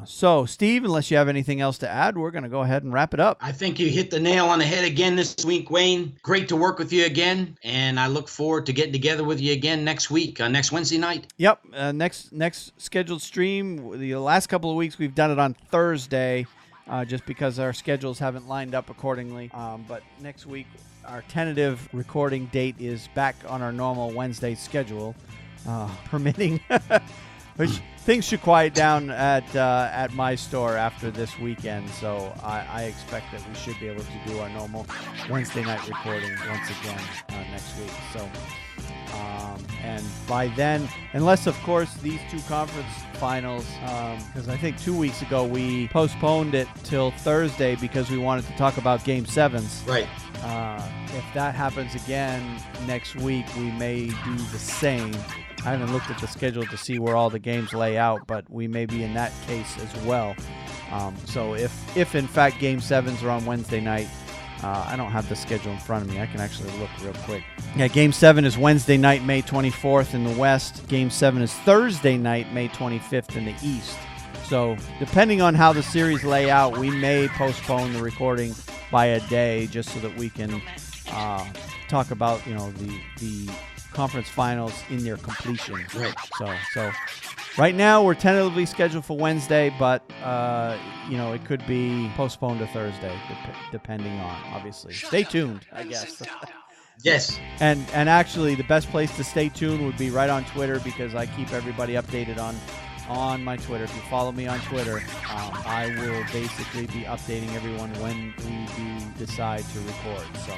So, Steve, unless you have anything else to add, we're going to go ahead and wrap it up. I think you hit the nail on the head again this week, Wayne. Great to work with you again, and I look forward to getting together with you again next week, next Wednesday night. Yep, next scheduled stream. The last couple of weeks we've done it on Thursday, just because our schedules haven't lined up accordingly. But next week, our tentative recording date is back on our normal Wednesday schedule. Permitting, which things should quiet down at my store after this weekend. So I expect that we should be able to do our normal Wednesday night recording once again next week. So, and by then, unless of course these two conference finals, because I think 2 weeks ago we postponed it till Thursday because we wanted to talk about Game 7s. Right. If that happens again next week, we may do the same. I haven't looked at the schedule to see where all the games lay out, but we may be in that case as well. So if in fact Game 7s are on Wednesday night, I don't have the schedule in front of me. I can actually look real quick. Yeah, Game 7 is Wednesday night, May 24th in the West. Game 7 is Thursday night, May 25th in the East. So depending on how the series lay out, we may postpone the recording by a day just so that we can talk about the conference finals in their completion. Right. So right now we're tentatively scheduled for Wednesday, but it could be postponed to Thursday, depending on, obviously. Stay tuned, I guess. Yes. And actually, the best place to stay tuned would be right on Twitter, because I keep everybody updated on my Twitter. If you follow me on Twitter, I will basically be updating everyone when we do decide to record. So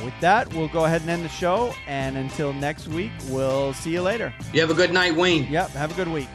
with that, we'll go ahead and end the show. And until next week, we'll see you later. You have a good night, Wayne. Yep, have a good week.